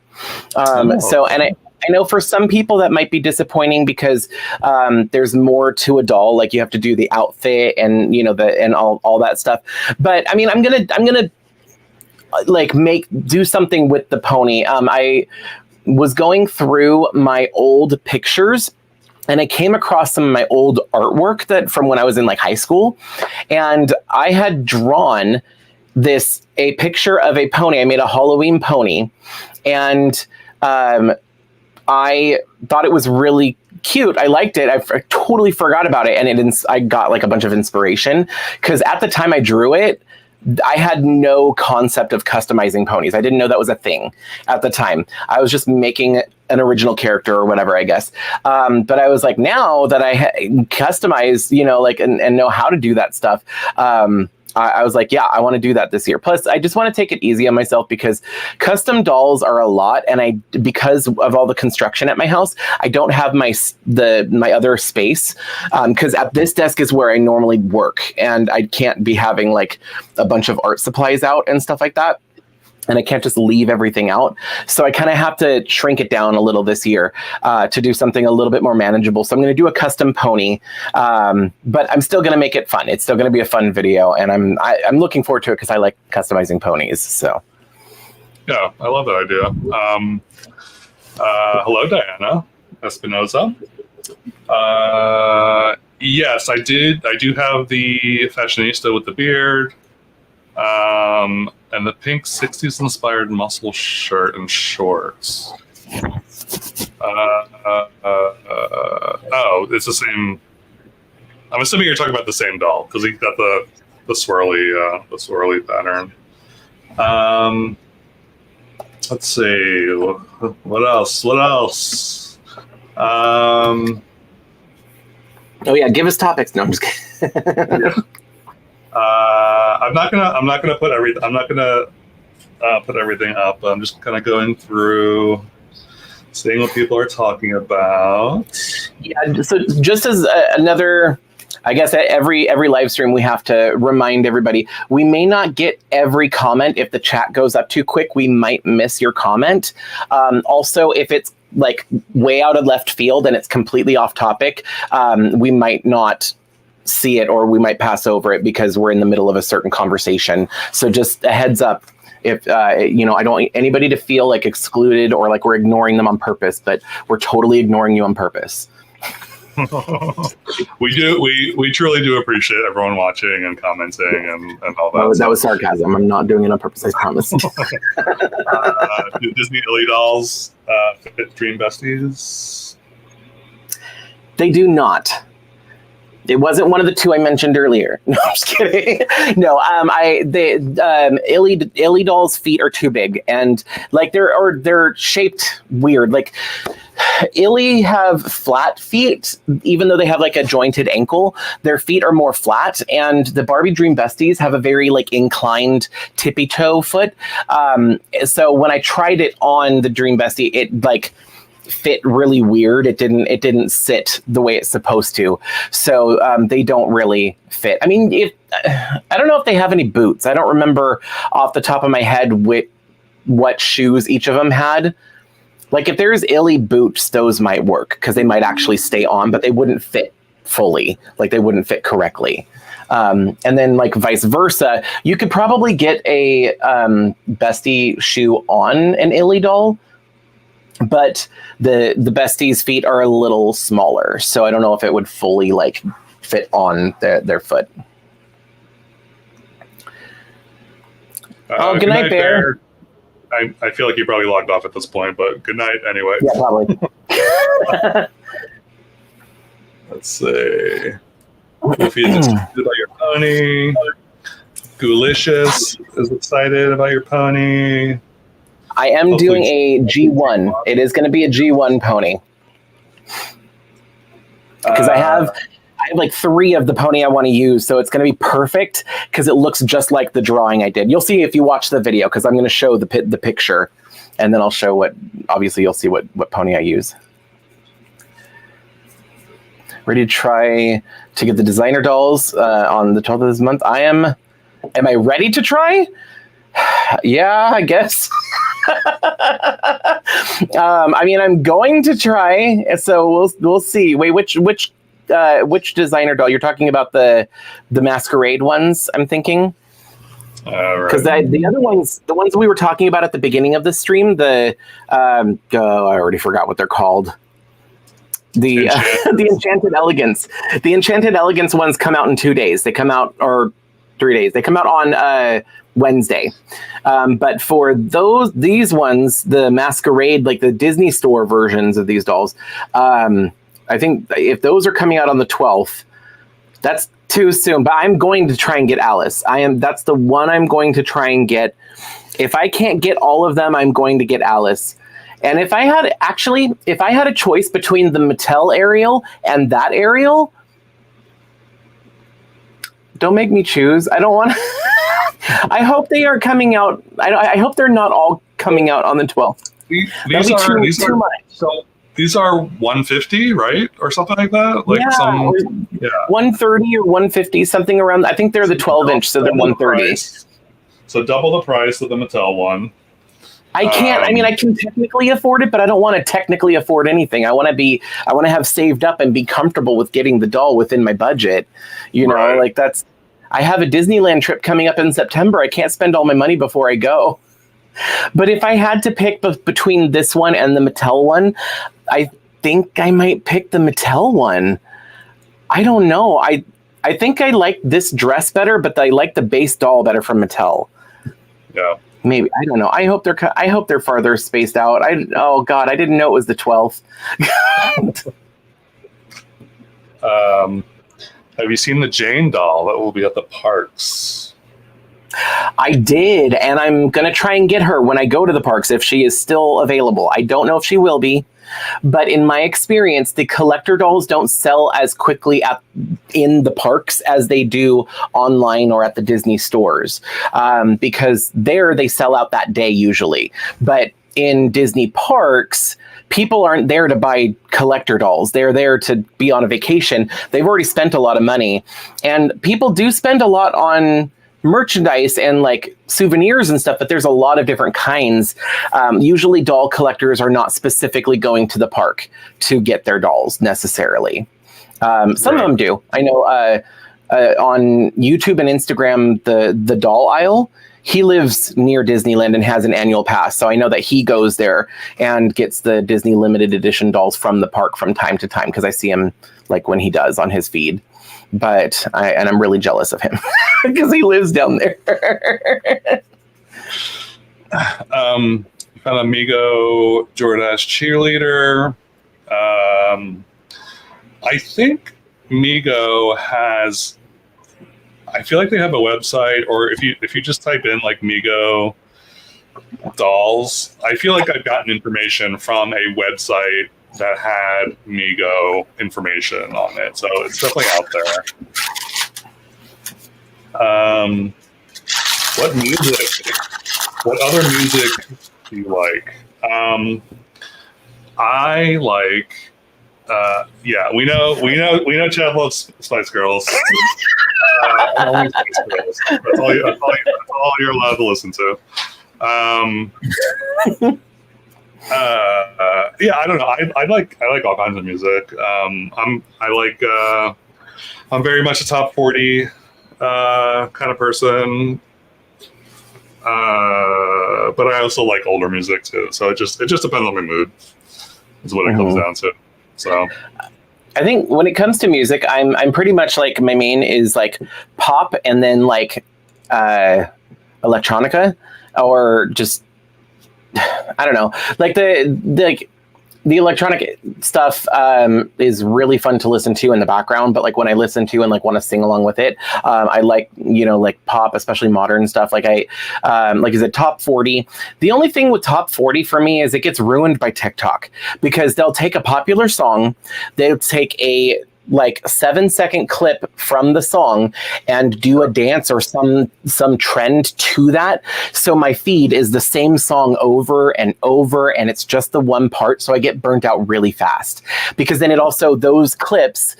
I know for some people that might be disappointing because there's more to a doll. Like you have to do the outfit and and all that stuff. But I mean, I'm gonna like do something with the pony. I was going through my old pictures and I came across some of my old artwork that from when I was in like high school, and I had drawn a picture of a pony. I made a Halloween pony, and I thought it was really cute. I liked it. I totally forgot about it. And I got like a bunch of inspiration because at the time I drew it, I had no concept of customizing ponies. I didn't know that was a thing at the time. I was just making an original character or whatever, I guess. But I was like, now that I customize, and know how to do that stuff, I was like, yeah, I want to do that this year. Plus, I just want to take it easy on myself because custom dolls are a lot. And because of all the construction at my house, I don't have my other space because at this desk is where I normally work. And I can't be having like a bunch of art supplies out and stuff like that. And I can't just leave everything out. So I kind of have to shrink it down a little this year to do something a little bit more manageable. So I'm going to do a custom pony, but I'm still going to make it fun. It's still going to be a fun video. And I'm looking forward to it because I like customizing ponies. So. Yeah, I love that idea. Hello, Diana Espinoza. Yes, I do have the fashionista with the beard. And the pink 60s inspired muscle shirt and shorts. It's the same. I'm assuming you're talking about the same doll because he got the swirly pattern. Let's see. What else? What else? Oh yeah, give us topics. No, I'm just kidding. Yeah. I'm not gonna put everything up. I'm just kind of going through, seeing what people are talking about. Yeah. So just as another, I guess at every live stream we have to remind everybody, we may not get every comment. If the chat goes up too quick, we might miss your comment. Also, if it's like way out of left field and it's completely off topic, we might not see it, or we might pass over it because we're in the middle of a certain conversation. So just a heads up, if I don't want anybody to feel like excluded or like we're ignoring them on purpose, but we're totally ignoring you on purpose. We truly do appreciate everyone watching and commenting and all that. That was sarcasm. I'm not doing it on purpose, I promise. Do Disney Illy dolls fit Dream Besties? They do not. It wasn't one of the two I mentioned earlier. No, I'm just kidding. No, Illy doll's feet are too big, and like they're shaped weird. Like Illy have flat feet, even though they have like a jointed ankle. Their feet are more flat, and the Barbie Dream Besties have a very like inclined tippy toe foot. So when I tried it on the Dream Bestie, it like fit really weird. It didn't sit the way it's supposed to. So they don't really fit. I mean, I don't know if they have any boots. I don't remember off the top of my head what shoes each of them had. Like if there's Illy boots, those might work because they might actually stay on, but they wouldn't fit fully. Like they wouldn't fit correctly. And then like vice versa, you could probably get a Bestie shoe on an Illy doll, but the Bestie's feet are a little smaller, so I don't know if it would fully like fit on their foot. Good night, Bear. I feel like you probably logged off at this point, but good night anyway. Yeah, probably. Let's see. Goofy is excited about your pony. Goolicious is excited about your pony. I am doing a G1. It is going to be a G1 pony. Because I have like 3 of the pony I want to use, so it's going to be perfect because it looks just like the drawing I did. You'll see if you watch the video, because I'm going to show the picture, and then I'll show obviously you'll see what pony I use. Ready to try to get the designer dolls on the 12th of this month. Am I ready to try? Yeah, I guess. I mean, I'm going to try, so we'll see. Wait, which designer doll you're talking about? The masquerade ones, I'm thinking. Because the other ones, the ones we were talking about at the beginning of the stream, I already forgot what they're called. The Enchanted Elegance. The Enchanted Elegance ones come out in 2 days. They come out, or 3 days. They come out on Wednesday. But for these ones, the masquerade, like the Disney store versions of these dolls, I think if those are coming out on the 12th, that's too soon. But I'm going to try and get Alice. That's the one I'm going to try and get. If I can't get all of them, I'm going to get Alice. And if I had a choice between the Mattel Ariel and that Ariel, don't make me choose. I don't want. I hope they are coming out. I hope they're not all coming out on the 12th. These are much. So these are 150, right, or something like that. Like 130 or 150, something around. I think they're the 12-inch, so they're 130. So double the price of the Mattel one. I can't. I mean, I can technically afford it, but I don't want to technically afford anything. I want to have saved up and be comfortable with getting the doll within my budget. You know, right. Like that's. I have a Disneyland trip coming up in September. I can't spend all my money before I go. But if I had to pick between this one and the Mattel one, I think I might pick the Mattel one. I don't know. I think I like this dress better, but I like the base doll better from Mattel. Yeah. Maybe. I don't know. I hope they're farther spaced out. Oh God, I didn't know it was the 12th. Have you seen the Jane doll that will be at the parks? I did, and I'm going to try and get her when I go to the parks if she is still available. I don't know if she will be, but in my experience, the collector dolls don't sell as quickly in the parks as they do online or at the Disney stores, because there they sell out that day usually. But in Disney parks, people aren't there to buy collector dolls. They're there to be on a vacation. They've already spent a lot of money, and people do spend a lot on merchandise and like souvenirs and stuff, but there's a lot of different kinds. Usually doll collectors are not specifically going to the park to get their dolls necessarily. Some of them do. I know on YouTube and Instagram, the doll aisle, he lives near Disneyland and has an annual pass. So I know that he goes there and gets the Disney limited edition dolls from the park from time to time, because I see him like when he does on his feed. But I'm really jealous of him because he lives down there. Found Amigo Jordache cheerleader. I think Migo has. I feel like they have a website, or if you just type in like Migo dolls, I feel like I've gotten information from a website that had Migo information on it, so it's definitely out there. What music? What other music do you like? I like. Yeah, we know. Chad loves Spice Girls. Only Spice Girls. That's all you're allowed to listen to. Yeah, I don't know. I like all kinds of music. I'm very much a top 40 kind of person. But I also like older music too. So it just depends on my mood. Is what it comes down to. So I think when it comes to music, I'm pretty much like, my main is like pop, and then like electronica, or just I don't know, like the electronic stuff is really fun to listen to in the background, but like when I listen to and like want to sing along with it, I like, like pop, especially modern stuff. Like is it top 40? The only thing with top 40 for me is it gets ruined by TikTok, because they'll take a popular song, they'll take a like 7-second clip from the song and do a dance or some trend to that. So my feed is the same song over and over, and it's just the one part. So I get burnt out really fast, because then it also, those clips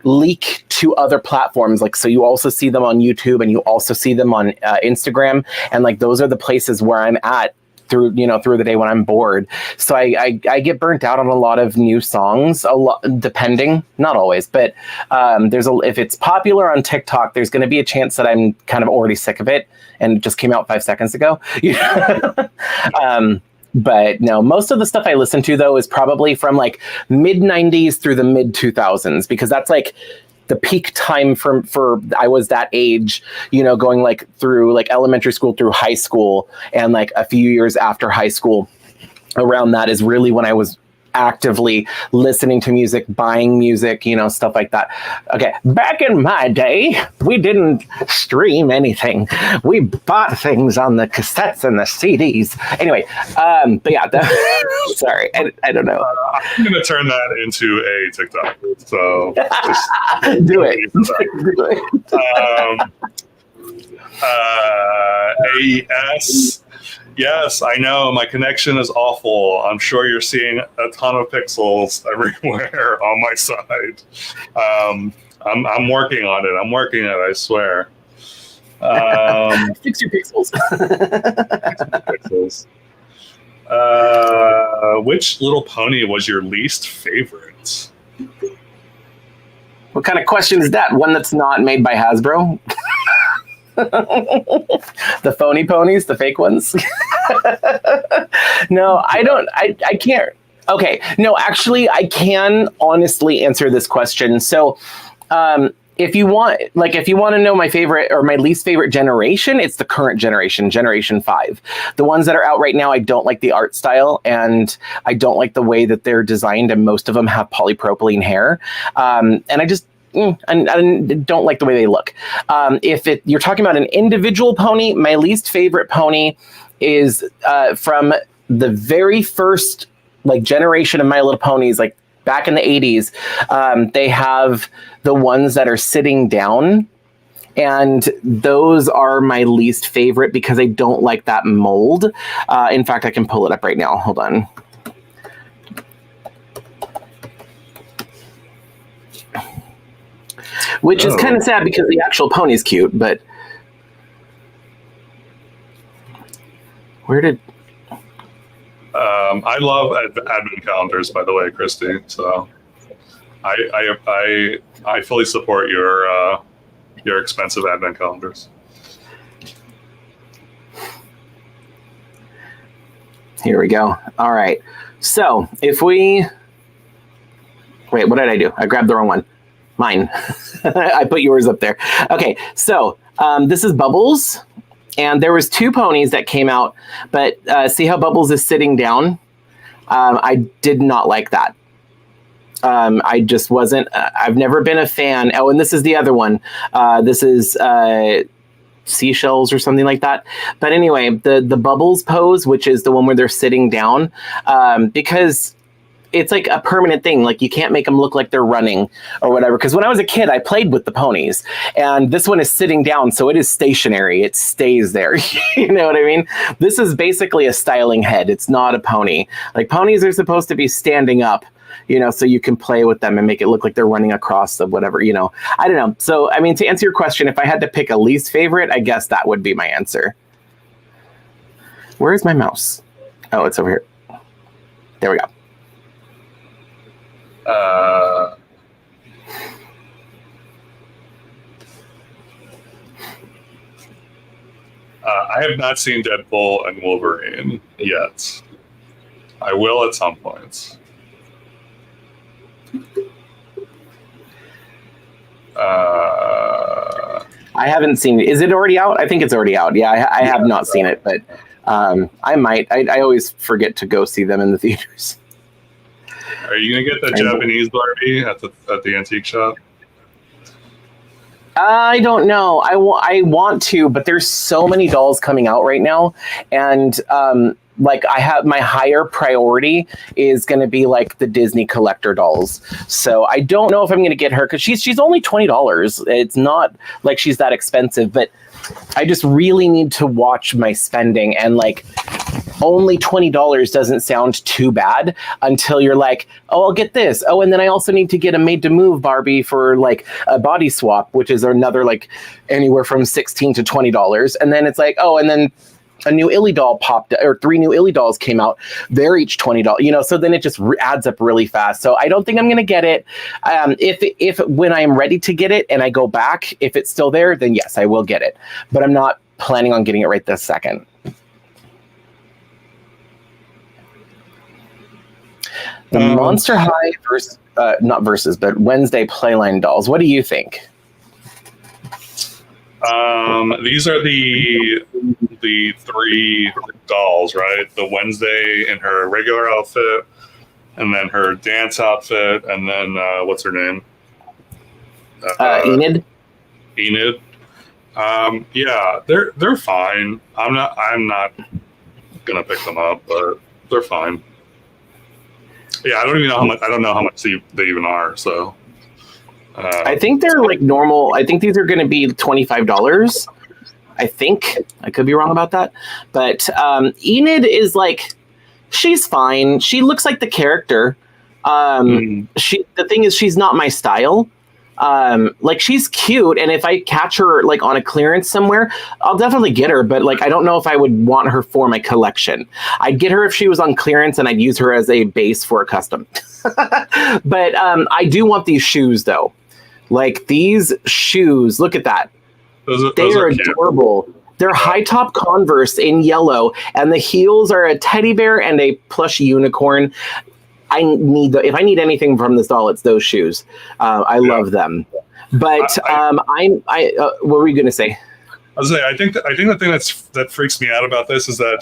leak to other platforms. Like, so you also see them on YouTube, and you also see them on Instagram. And like, those are the places where I'm at through the day when I'm bored. So I get burnt out on a lot of new songs, a lot, depending, not always, but if it's popular on TikTok, there's going to be a chance that I'm kind of already sick of it and it just came out 5 seconds ago. But no, most of the stuff I listen to though is probably from like mid 90s through the mid 2000s, because that's like the peak time for I was that age, going like through like elementary school through high school, and like a few years after high school. Around that is really when I was actively listening to music, buying music, stuff like that. Okay, back in my day, we didn't stream anything. We bought things on the cassettes and the CDs. Anyway, but yeah, sorry, I don't know. I'm going to turn that into a TikTok. So just do it. AES. Yes, I know. My connection is awful. I'm sure you're seeing a ton of pixels everywhere on my side. I'm working on it. I swear. Fix your pixels. Which Little Pony was your least favorite? What kind of question is that? One that's not made by Hasbro? The phony ponies, the fake ones. No, I don't. I can't. Okay, no, actually, I can honestly answer this question. So, if you want to know my favorite or my least favorite generation, it's the current generation, Generation 5. The ones that are out right now, I don't like the art style, and I don't like the way that they're designed, and most of them have polypropylene hair. And I don't like the way they look. If you're talking about an individual pony, my least favorite pony is from the very first like generation of My Little Ponies, like back in the 80s. They have the ones that are sitting down, and those are my least favorite because I don't like that mold. In fact, I can pull it up right now. Hold on. Which is kind of sad because the actual pony's cute, but where did... I love advent calendars, by the way, Christy. So I fully support your expensive advent calendars. Here we go. All right. So if we... Wait, what did I do? I grabbed the wrong one. Mine. I put yours up there. Okay, so this is Bubbles. And there was 2 ponies that came out, but see how Bubbles is sitting down? I did not like that. I just wasn't, I've never been a fan. Oh, and this is the other one. This is Seashells or something like that. But anyway, the Bubbles pose, which is the one where they're sitting down, because it's like a permanent thing. Like you can't make them look like they're running or whatever. Because when I was a kid, I played with the ponies, and this one is sitting down, so it is stationary. It stays there. You know what I mean? This is basically a styling head. It's not a pony. Like ponies are supposed to be standing up, you know, so you can play with them and make it look like they're running across the whatever, you know. I don't know. So, I mean, to answer your question, if I had to pick a least favorite, I guess that would be my answer. Where is my mouse? Oh, it's over here. There we go. I have not seen Deadpool and Wolverine yet. I will at some point. I haven't seen it. Is it already out? I think it's already out. Yeah, I have not seen it, but I might. I always forget to go see them in the theaters. Are you gonna get the Japanese Barbie at the antique shop? I don't know. I want to, but there's so many dolls coming out right now, and like I have my higher priority is going to be like the Disney collector dolls. So I don't know if I'm going to get her because she's only $20. It's not like she's that expensive, but I just really need to watch my spending, and like only $20 doesn't sound too bad until you're like, oh, I'll get this. Oh, and then I also need to get a made to move Barbie for like a body swap, which is another like anywhere from $16 to $20. And then it's like, oh, and then a new Illy doll popped, or 3 new Illy dolls came out. They're each $20, you know, so then it just adds up really fast. So I don't think I'm going to get it. If when I am ready to get it and I go back, if it's still there, then yes, I will get it. But I'm not planning on getting it right this second. The Monster High not versus, but Wednesday Playline dolls. What do you think? These are the 3 dolls, right? The Wednesday in her regular outfit, and then her dance outfit, and then what's her name? Enid. Enid. Yeah, they're fine. I'm not gonna pick them up, but they're fine. Yeah, I don't know how much they even are. So I think they're like normal. I think these are going to be $25. I think I could be wrong about that, but Enid is like, she's fine. She looks like the character. The thing is, she's not my style. Like she's cute, and if I catch her like on a clearance somewhere, I'll definitely get her, but like I don't know if I would want her for my collection. I'd get her if she was on clearance, and I'd use her as a base for a custom. But I do want these shoes though. Like these shoes, look at that. They are adorable. They're high top Converse in yellow, and the heels are a teddy bear and a plush unicorn. If I need anything from this doll, it's those shoes. I love them. But what were you going to say? I was saying, I think the thing that freaks me out about this is that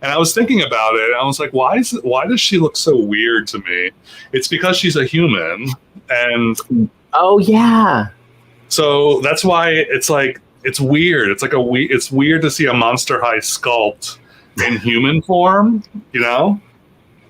and I was thinking about it, and I was like, why does she look so weird to me? It's because she's a human, and Oh yeah. So that's why it's like it's weird. It's like it's weird to see a Monster High sculpt in human form. You know.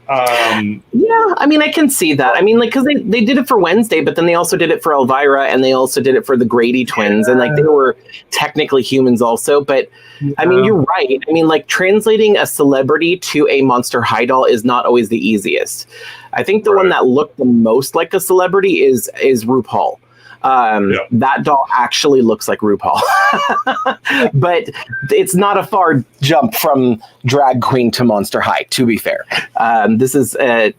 Yeah, I mean, I can see that. I mean, like, because they did it for Wednesday, but then they also did it for Elvira, and they also did it for the Grady twins, and like they were technically humans also. But I mean, you're right. I mean, like translating a celebrity to a Monster High doll is not always the easiest. I think the one that looked the most like a celebrity is RuPaul. That doll actually looks like RuPaul, but it's not a far jump from drag queen to Monster High, to be fair. This is, how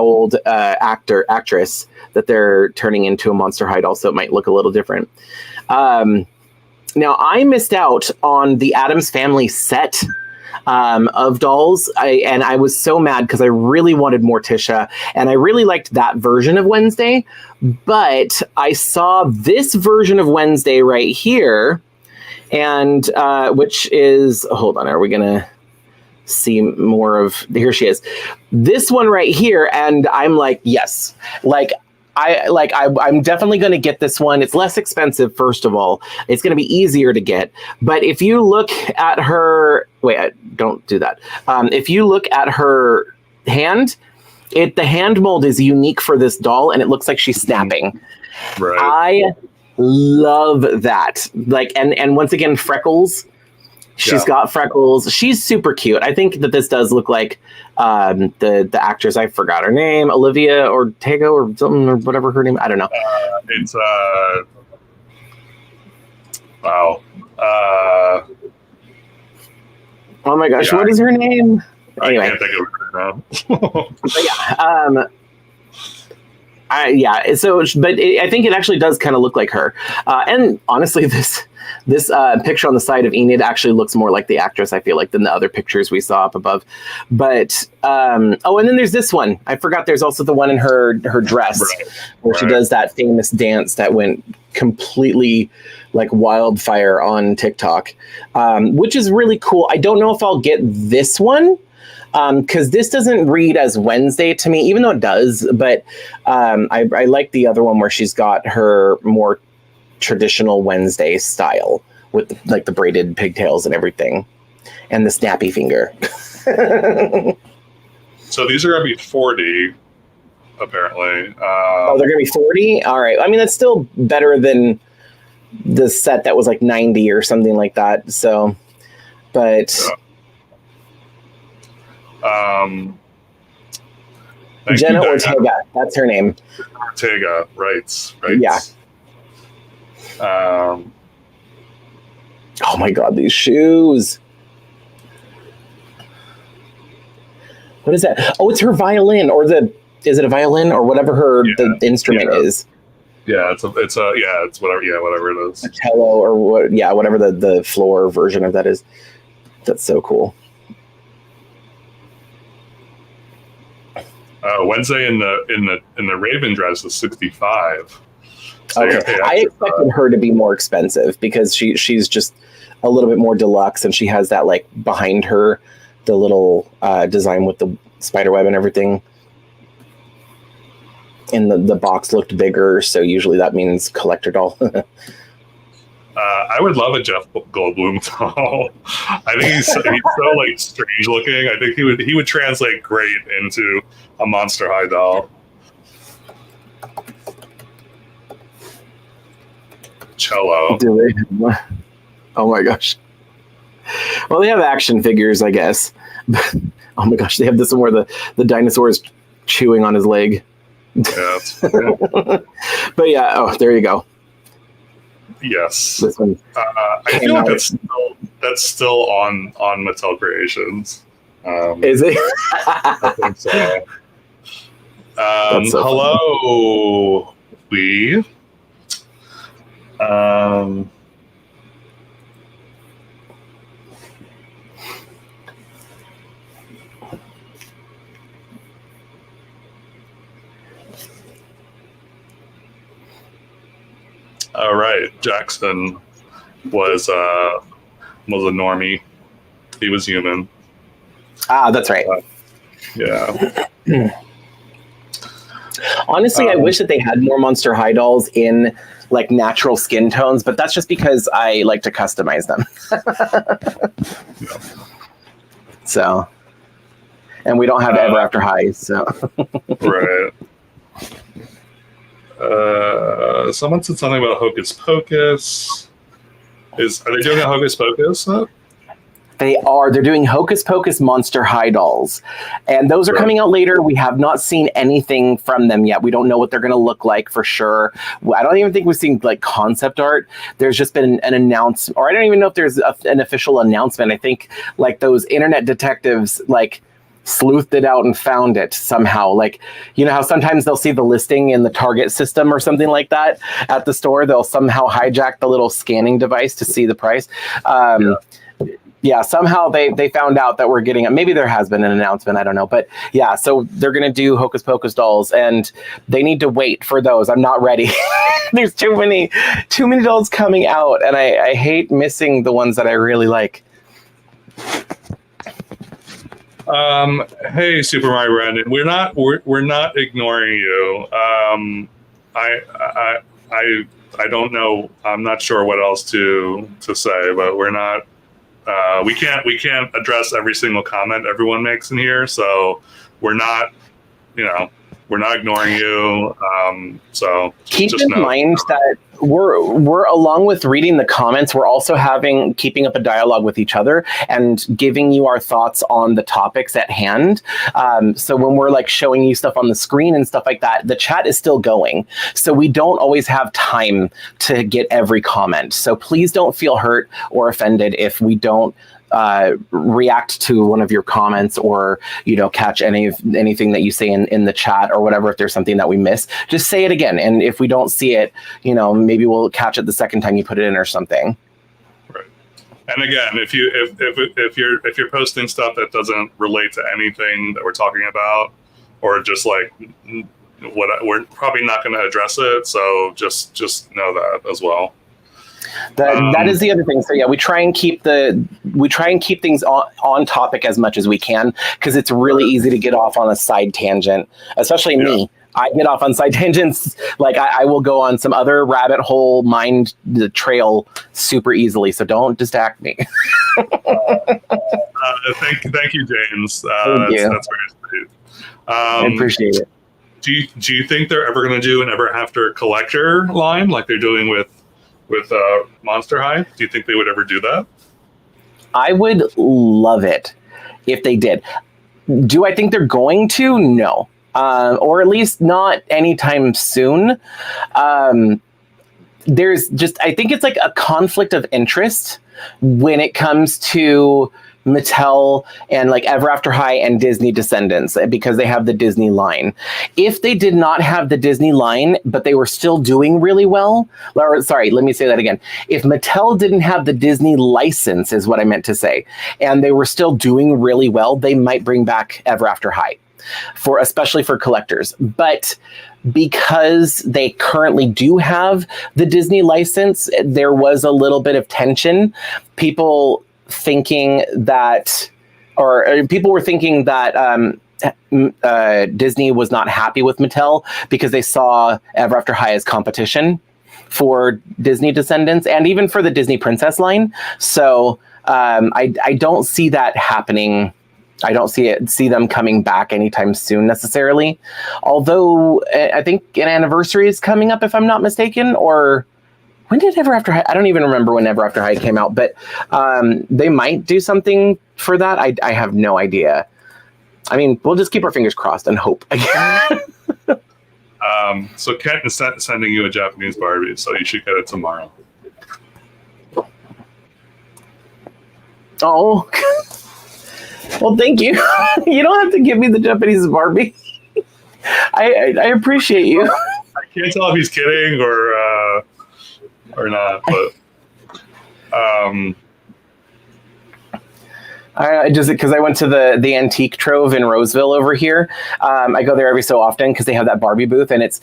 old actress that they're turning into a Monster High doll, so it might look a little different. Now, I missed out on the Addams Family set of dolls, and I was so mad because I really wanted Morticia, and I really liked that version of Wednesday, but I saw this version of Wednesday right here, and which is, hold on, are we gonna see more of, here she is, this one right here, and I'm like, yes, I'm definitely going to get this one. It's less expensive, first of all. It's going to be easier to get. But if you look at her... Wait, don't do that. If you look at her hand, the hand mold is unique for this doll, and it looks like she's snapping. Right. I love that. Like, and once again, freckles. She's got freckles. She's super cute. I think that this does look like the actress. I forgot her name, Olivia Ortega or something, or whatever her name. I don't know. It's wow. Oh my gosh, what is her name? Anyway, I can't think of it right now. I think it actually does kind of look like her. And honestly, this picture on the side of Enid actually looks more like the actress, I feel like, than the other pictures we saw up above. But and then there's this one. I forgot there's also the one in her dress where she does that famous dance that went completely like wildfire on TikTok, which is really cool. I don't know if I'll get this one, because this doesn't read as Wednesday to me, even though it does. But I like the other one where she's got her more traditional Wednesday style with the braided pigtails and everything, and the snappy finger. So these are going to be 40, apparently. They're going to be 40? All right. I mean, that's still better than the set that was like 90 or something like that. So, but... Jenna Ortega, that's her name. Ortega, right. Yeah. Oh my god, these shoes. What is that? Oh, it's her violin, or is it a violin or whatever the instrument is? Yeah, it's whatever it is. A cello or whatever the floor version of that is. That's so cool. Wednesday in the Raven dress is 65. So okay, I expected her to be more expensive because she's just a little bit more deluxe, and she has that like behind her, the little design with the spider web and everything. And the box looked bigger, so usually that means collector doll. I would love a Jeff Goldblum doll. I think he's so like strange looking. I think he would translate great into a Monster High doll. Cello. Oh my gosh. Well, they have action figures, I guess. Oh my gosh, they have this one where the dinosaur is chewing on his leg. Yeah. But yeah, there you go. Yes. This one. I feel like that's still on Mattel Creations. Is it? I think so. So hello, funny. we. All right, Jackson was a normie. He was human. Ah, that's right. Yeah. Honestly, I wish that they had more Monster High dolls in like natural skin tones, but that's just because I like to customize them. Yeah. So, and we don't have Ever After Highs, so. Right. Someone said something about Hocus Pocus. Are they doing a Hocus Pocus? They are. They're doing Hocus Pocus Monster High dolls. And those are coming out later. We have not seen anything from them yet. We don't know what they're going to look like for sure. I don't even think we've seen like concept art. There's just been an announcement, or I don't even know if there's an official announcement. I think like those internet detectives like sleuthed it out and found it somehow. Like, you know how sometimes they'll see the listing in the Target system or something like that at the store. They'll somehow hijack the little scanning device to see the price. Yeah, somehow they found out that we're getting it. Maybe there has been an announcement, I don't know. But yeah, so they're going to do Hocus Pocus dolls, and they need to wait for those. I'm not ready. There's too many dolls coming out, and I hate missing the ones that I really like. Hey, Super Mario Brandon, we're not ignoring you. I don't know. I'm not sure what else to say, but we're not. We can't address every single comment everyone makes in here, so we're not ignoring you. So keep in mind that we're along with reading the comments, we're also keeping up a dialogue with each other and giving you our thoughts on the topics at hand. So when we're like showing you stuff on the screen and stuff like that, the chat is still going. So we don't always have time to get every comment. So please don't feel hurt or offended if we don't react to one of your comments or catch anything that you say in the chat or whatever. If there's something that we miss, just say it again, and if we don't see it, maybe we'll catch it the second time you put it in or something. Right. And again, if you're posting stuff that doesn't relate to anything that we're talking about, or just like we're probably not going to address it, so just know that as well. That is the other thing. So yeah, we try and keep things on topic as much as we can, because it's really easy to get off on a side tangent, especially me. I get off on side tangents. Like I will go on some other rabbit hole mind the trail super easily. So don't distract me. Thank you, James. Thank you. That's very sweet. I appreciate it. Do you think they're ever going to do an Ever After collector line like they're doing with Monster High? Do you think they would ever do that? I would love it if they did. Do I think they're going to? No. Or at least not anytime soon. There's just, I think it's like a conflict of interest when it comes to Mattel and like Ever After High and Disney Descendants, because they have the Disney line. If they did not have the Disney line, but they were still doing really well, or sorry, let me say that again. If Mattel didn't have the Disney license, is what I meant to say, and they were still doing really well, they might bring back Ever After High, especially for collectors. But because they currently do have the Disney license, there was a little bit of tension. People were thinking that Disney was not happy with Mattel because they saw Ever After High as competition for Disney Descendants and even for the Disney Princess line. So I don't see that happening. I don't see them coming back anytime soon necessarily. Although I think an anniversary is coming up, if I'm not mistaken, or when did Ever After High? I don't even remember when Ever After High came out, but they might do something for that. I have no idea. I mean, we'll just keep our fingers crossed and hope. So Kent is sending you a Japanese Barbie, so you should get it tomorrow. Oh, well, thank you. You don't have to give me the Japanese Barbie. I appreciate you. I can't tell if he's kidding or not, but I just because I went to the Antique Trove in Roseville over here. I go there every so often because they have that Barbie booth, and it's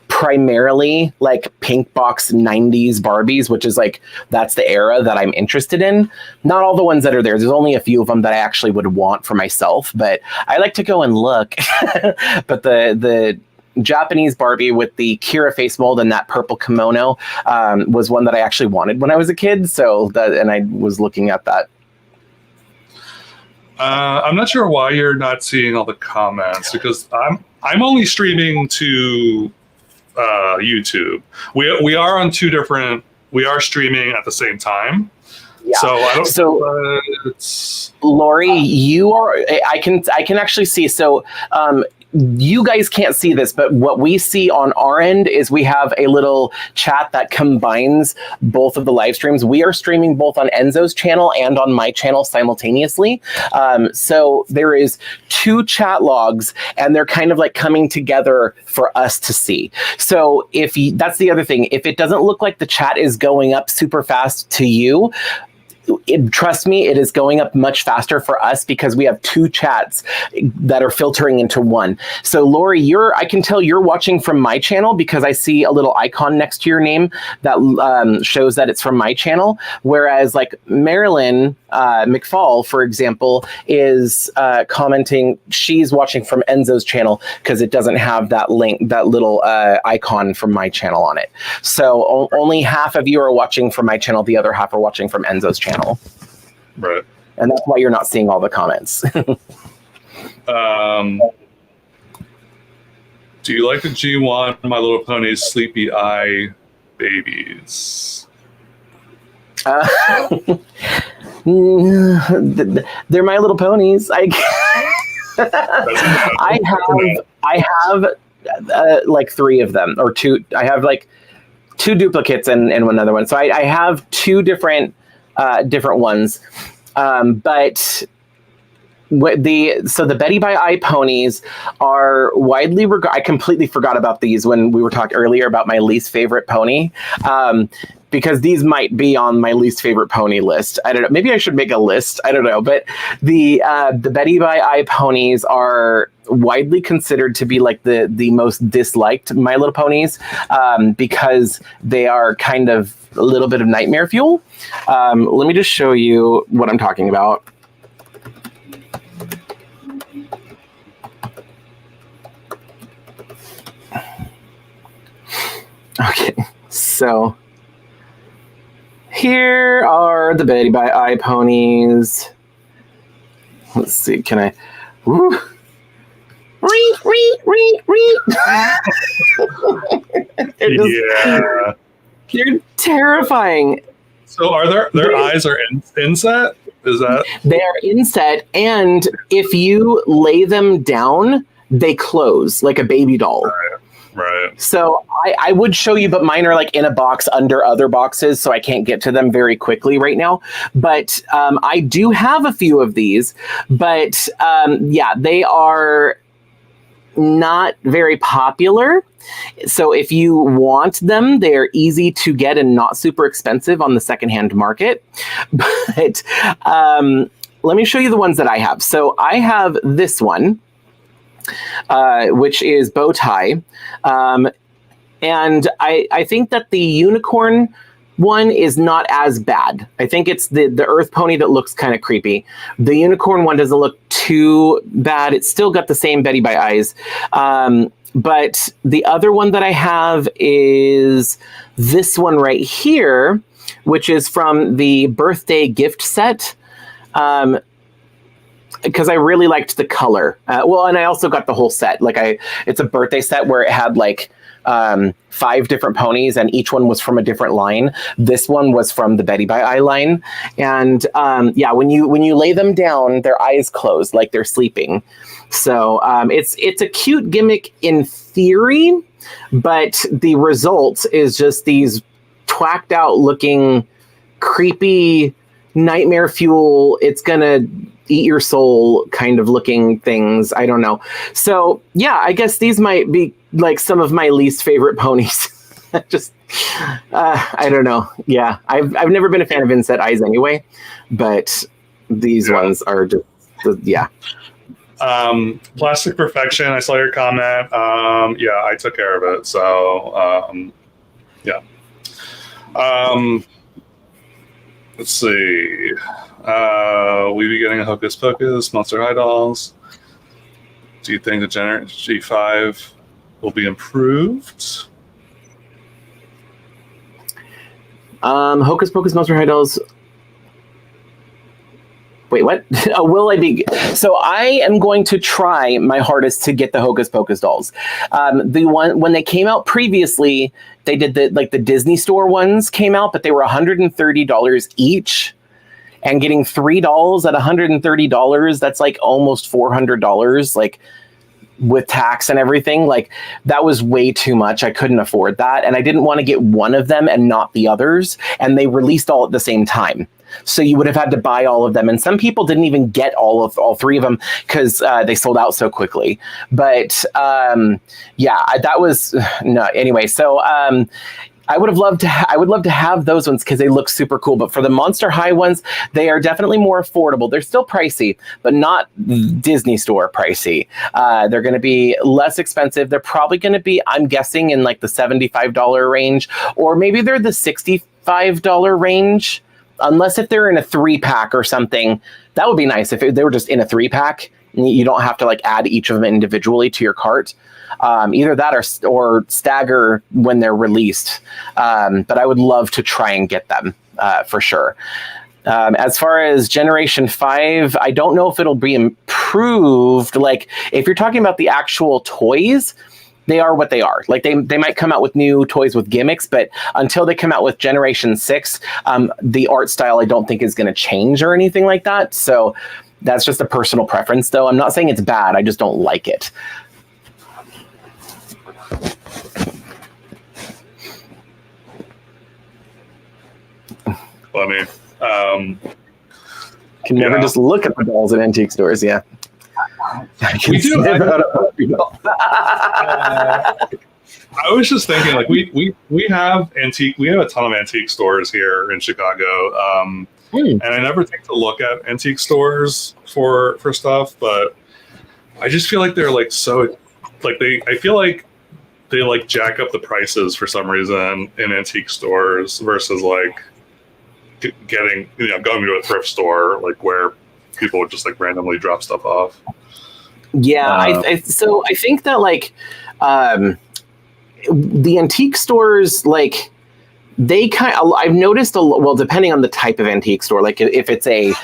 primarily like pink box 90s Barbies, which is like, that's the era that I'm interested in. Not all the ones that are there. There's only a few of them that I actually would want for myself, but I like to go and look. But the Japanese Barbie with the Kira face mold and that purple kimono was one that I actually wanted when I was a kid. And I was looking at that. I'm not sure why you're not seeing all the comments because I'm only streaming to YouTube. We are on two different. We are streaming at the same time. Yeah. So I don't. So it's Lori, you are. I can actually see. So you guys can't see this, but what we see on our end is we have a little chat that combines both of the live streams. We are streaming both on Enzo's channel and on my channel simultaneously. So there is two chat logs, and they're kind of like coming together for us to see. So that's the other thing. If it doesn't look like the chat is going up super fast to you, trust me, it is going up much faster for us because we have two chats that are filtering into one. So Lori, I can tell you're watching from my channel because I see a little icon next to your name that shows that it's from my channel. Whereas like Marilyn McFall, for example, is commenting she's watching from Enzo's channel because it doesn't have that link, that little icon from my channel on it. So only half of you are watching from my channel, the other half are watching from Enzo's channel. right. And that's why you're not seeing all the comments. Do you like the G1 My Little Pony's Sleepy Eye babies? They're My Little Ponies. I have like three of them, or two. I have like two duplicates and another one. So I have two different ones. But the Betty by Eye ponies are widely regarded. I completely forgot about these when we were talking earlier about my least favorite pony. Because these might be on my least favorite pony list. I don't know. Maybe I should make a list. I don't know. But the Betty by Eye ponies are widely considered to be like the most disliked My Little Ponies because they are kind of a little bit of nightmare fuel. Let me just show you what I'm talking about. Okay, so here are the Betty by Eye ponies. Let's see, can I? Woo. Yeah. They're terrifying. So are their eyes are inset? Is that? They are inset, and if you lay them down, they close like a baby doll. Right. So I would show you, but mine are like in a box under other boxes, so I can't get to them very quickly right now. But I do have a few of these, but yeah, they are not very popular. So if you want them, they're easy to get and not super expensive on the secondhand market. But let me show you the ones that I have. So I have this one, which is bow tie. And I think that the unicorn one is not as bad. I think it's the earth pony that looks kind of creepy. The unicorn one doesn't look too bad. It's still got the same Betty by Eyes. But the other one that I have is this one right here, which is from the birthday gift set. Because I really liked the color. Well, and I also got the whole set. It's a birthday set where it had like 5 different ponies, and each one was from a different line. This one was from the Betty by Eye line, and yeah, when you lay them down, their eyes close like they're sleeping. So it's a cute gimmick in theory, but the result is just these twacked out looking, creepy nightmare fuel. It's gonna eat your soul kind of looking things. I don't know. So yeah, I guess these might be like some of my least favorite ponies. Just I don't know. Yeah, I've never been a fan of inset eyes anyway, but these ones are just yeah. Plastic Perfection, I saw your comment. Yeah, I took care of it. So yeah. Let's see. We be getting a Hocus Pocus, Monster High Dolls. Do you think the G5 will be improved. Hocus Pocus Monster High Dolls. Wait, what? Oh, will I be? So I am going to try my hardest to get the Hocus Pocus dolls. The one when they came out previously, they did the Disney Store ones came out, but they were $130 each. And getting 3 dolls at $130, that's like almost $400, like with tax and everything. Like that was way too much. I couldn't afford that, and I didn't want to get one of them and not the others. And they released all at the same time. So you would have had to buy all of them. And some people didn't even get all 3 of them because they sold out so quickly. But that was no. Anyway, so I would love to have those ones because they look super cool. But for the Monster High ones, they are definitely more affordable. They're still pricey, but not Disney Store pricey. They're going to be less expensive. They're probably going to be, I'm guessing, in like the $75 range, or maybe they're the $65 range. Unless if they're in a 3-pack or something, that would be nice. If they were just in a 3-pack, you don't have to like add each of them individually to your cart. Either that or stagger when they're released. But I would love to try and get them for sure. As far as Generation 5, I don't know if it'll be improved. Like if you're talking about the actual toys, they are what they are. Like they might come out with new toys with gimmicks, but until they come out with Generation 6, the art style I don't think is going to change or anything like that. So that's just a personal preference, though. I'm not saying it's bad. I just don't like it. Funny. Can never just look at the dolls at antique stores. Yeah. We do. I was just thinking, like we have a ton of antique stores here in Chicago, and I never think to look at antique stores for stuff, but I just feel like they're like so like I feel like they like jack up the prices for some reason in antique stores versus like getting going to a thrift store like where people would just like randomly drop stuff off. Yeah, so I think that like the antique stores, like they I've noticed well, depending on the type of antique store, like if it's a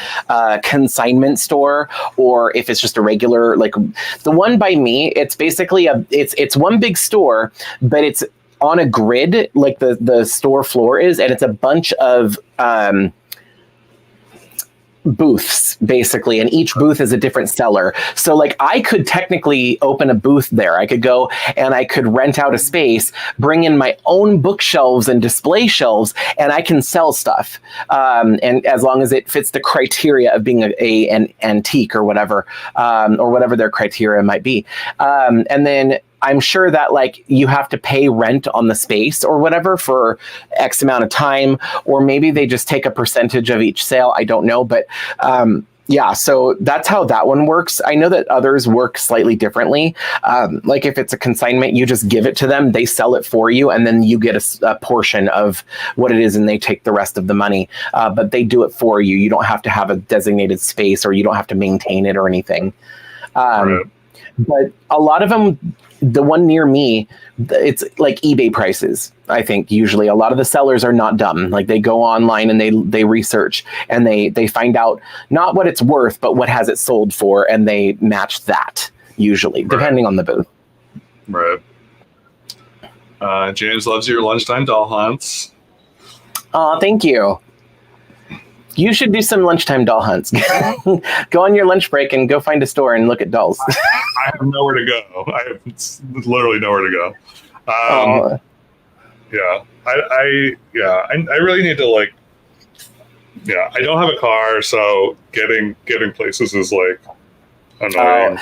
consignment store or if it's just a regular, like the one by me, it's basically it's one big store, but it's on a grid like the store floor is, and it's a bunch of booths basically, and each booth is a different seller. So like I could technically open a booth there. I could go and I could rent out a space, bring in my own bookshelves and display shelves, and I can sell stuff. And as long as it fits the criteria of being an antique or whatever their criteria might be. And then I'm sure that like you have to pay rent on the space or whatever for X amount of time, or maybe they just take a percentage of each sale. I don't know, but yeah, so that's how that one works. I know that others work slightly differently. Like if it's a consignment, you just give it to them, they sell it for you, and then you get a portion of what it is, and they take the rest of the money. But they do it for you. You don't have to have a designated space, or you don't have to maintain it or anything. Right. But a lot of them, the one near me, it's like eBay prices. I think usually a lot of the sellers are not dumb. Like they go online and they research and they find out not what it's worth, but what has it sold for, and they match that usually, depending on the booth. Right. James loves your lunchtime doll hunts. Oh, thank you. You should do some lunchtime doll hunts. Go on your lunch break and go find a store and look at dolls. I have nowhere to go. I have literally nowhere to go. Yeah, I really need to like. Yeah, I don't have a car, so getting places is like annoying.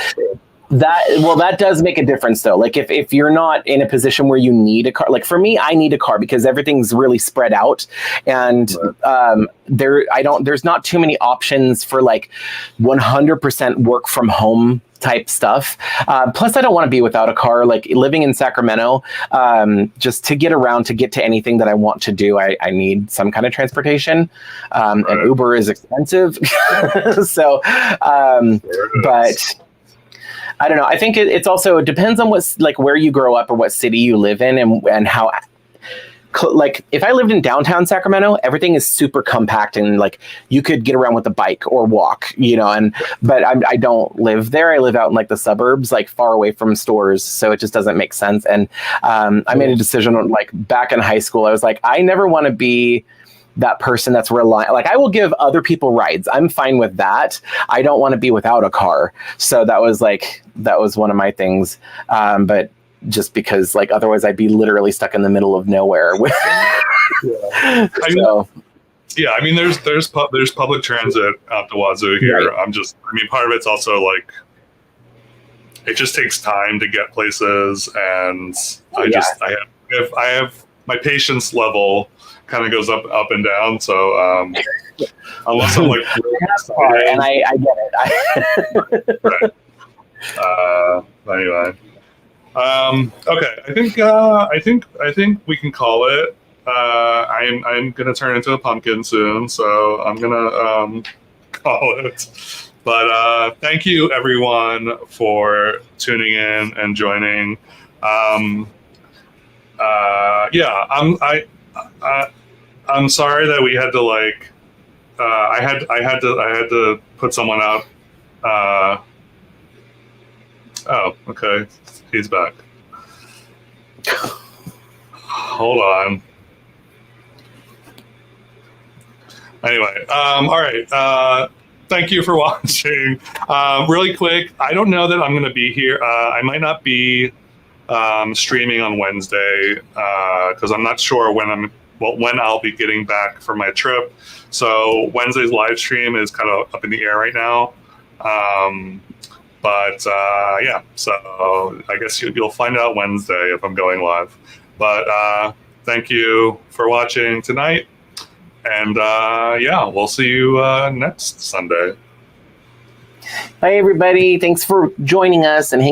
That does make a difference though. Like if you're not in a position where you need a car, like for me, I need a car because everything's really spread out, and there's not too many options for like 100% work from home type stuff. Plus I don't want to be without a car. Like living in Sacramento, just to get around, to get to anything that I want to do, I need some kind of transportation. And Uber is expensive. So, but I don't know. I think it's also, it depends on like where you grow up or what city you live in, and how, like if I lived in downtown Sacramento, everything is super compact and like you could get around with a bike or walk, but I don't live there. I live out in like the suburbs, like far away from stores. So it just doesn't make sense. And I made a decision like back in high school. I was like, I never want to be that person that's reliant. Like I will give other people rides. I'm fine with that. I don't want to be without a car. So that was one of my things. But just because like otherwise I'd be literally stuck in the middle of nowhere. Yeah. I mean, there's public transit out the wazoo here. Right. Part of it's also like it just takes time to get places, and I have my patience level kind of goes up and down. So unless I'm like really and I get it. Right. Anyway. Okay. I think we can call it. I'm gonna turn into a pumpkin soon, so I'm gonna call it. But thank you everyone for tuning in and joining. I'm sorry that we had to like. I had to put someone out. Oh, okay. He's back. Hold on. Anyway, all right. Thank you for watching. Really quick, I don't know that I'm going to be here. I might not be streaming on Wednesday because I'm not sure when I'll be getting back from my trip. So Wednesday's live stream is kind of up in the air right now. But so I guess you'll find out Wednesday if I'm going live. But thank you for watching tonight. And we'll see you next Sunday. Bye, everybody. Thanks for joining us and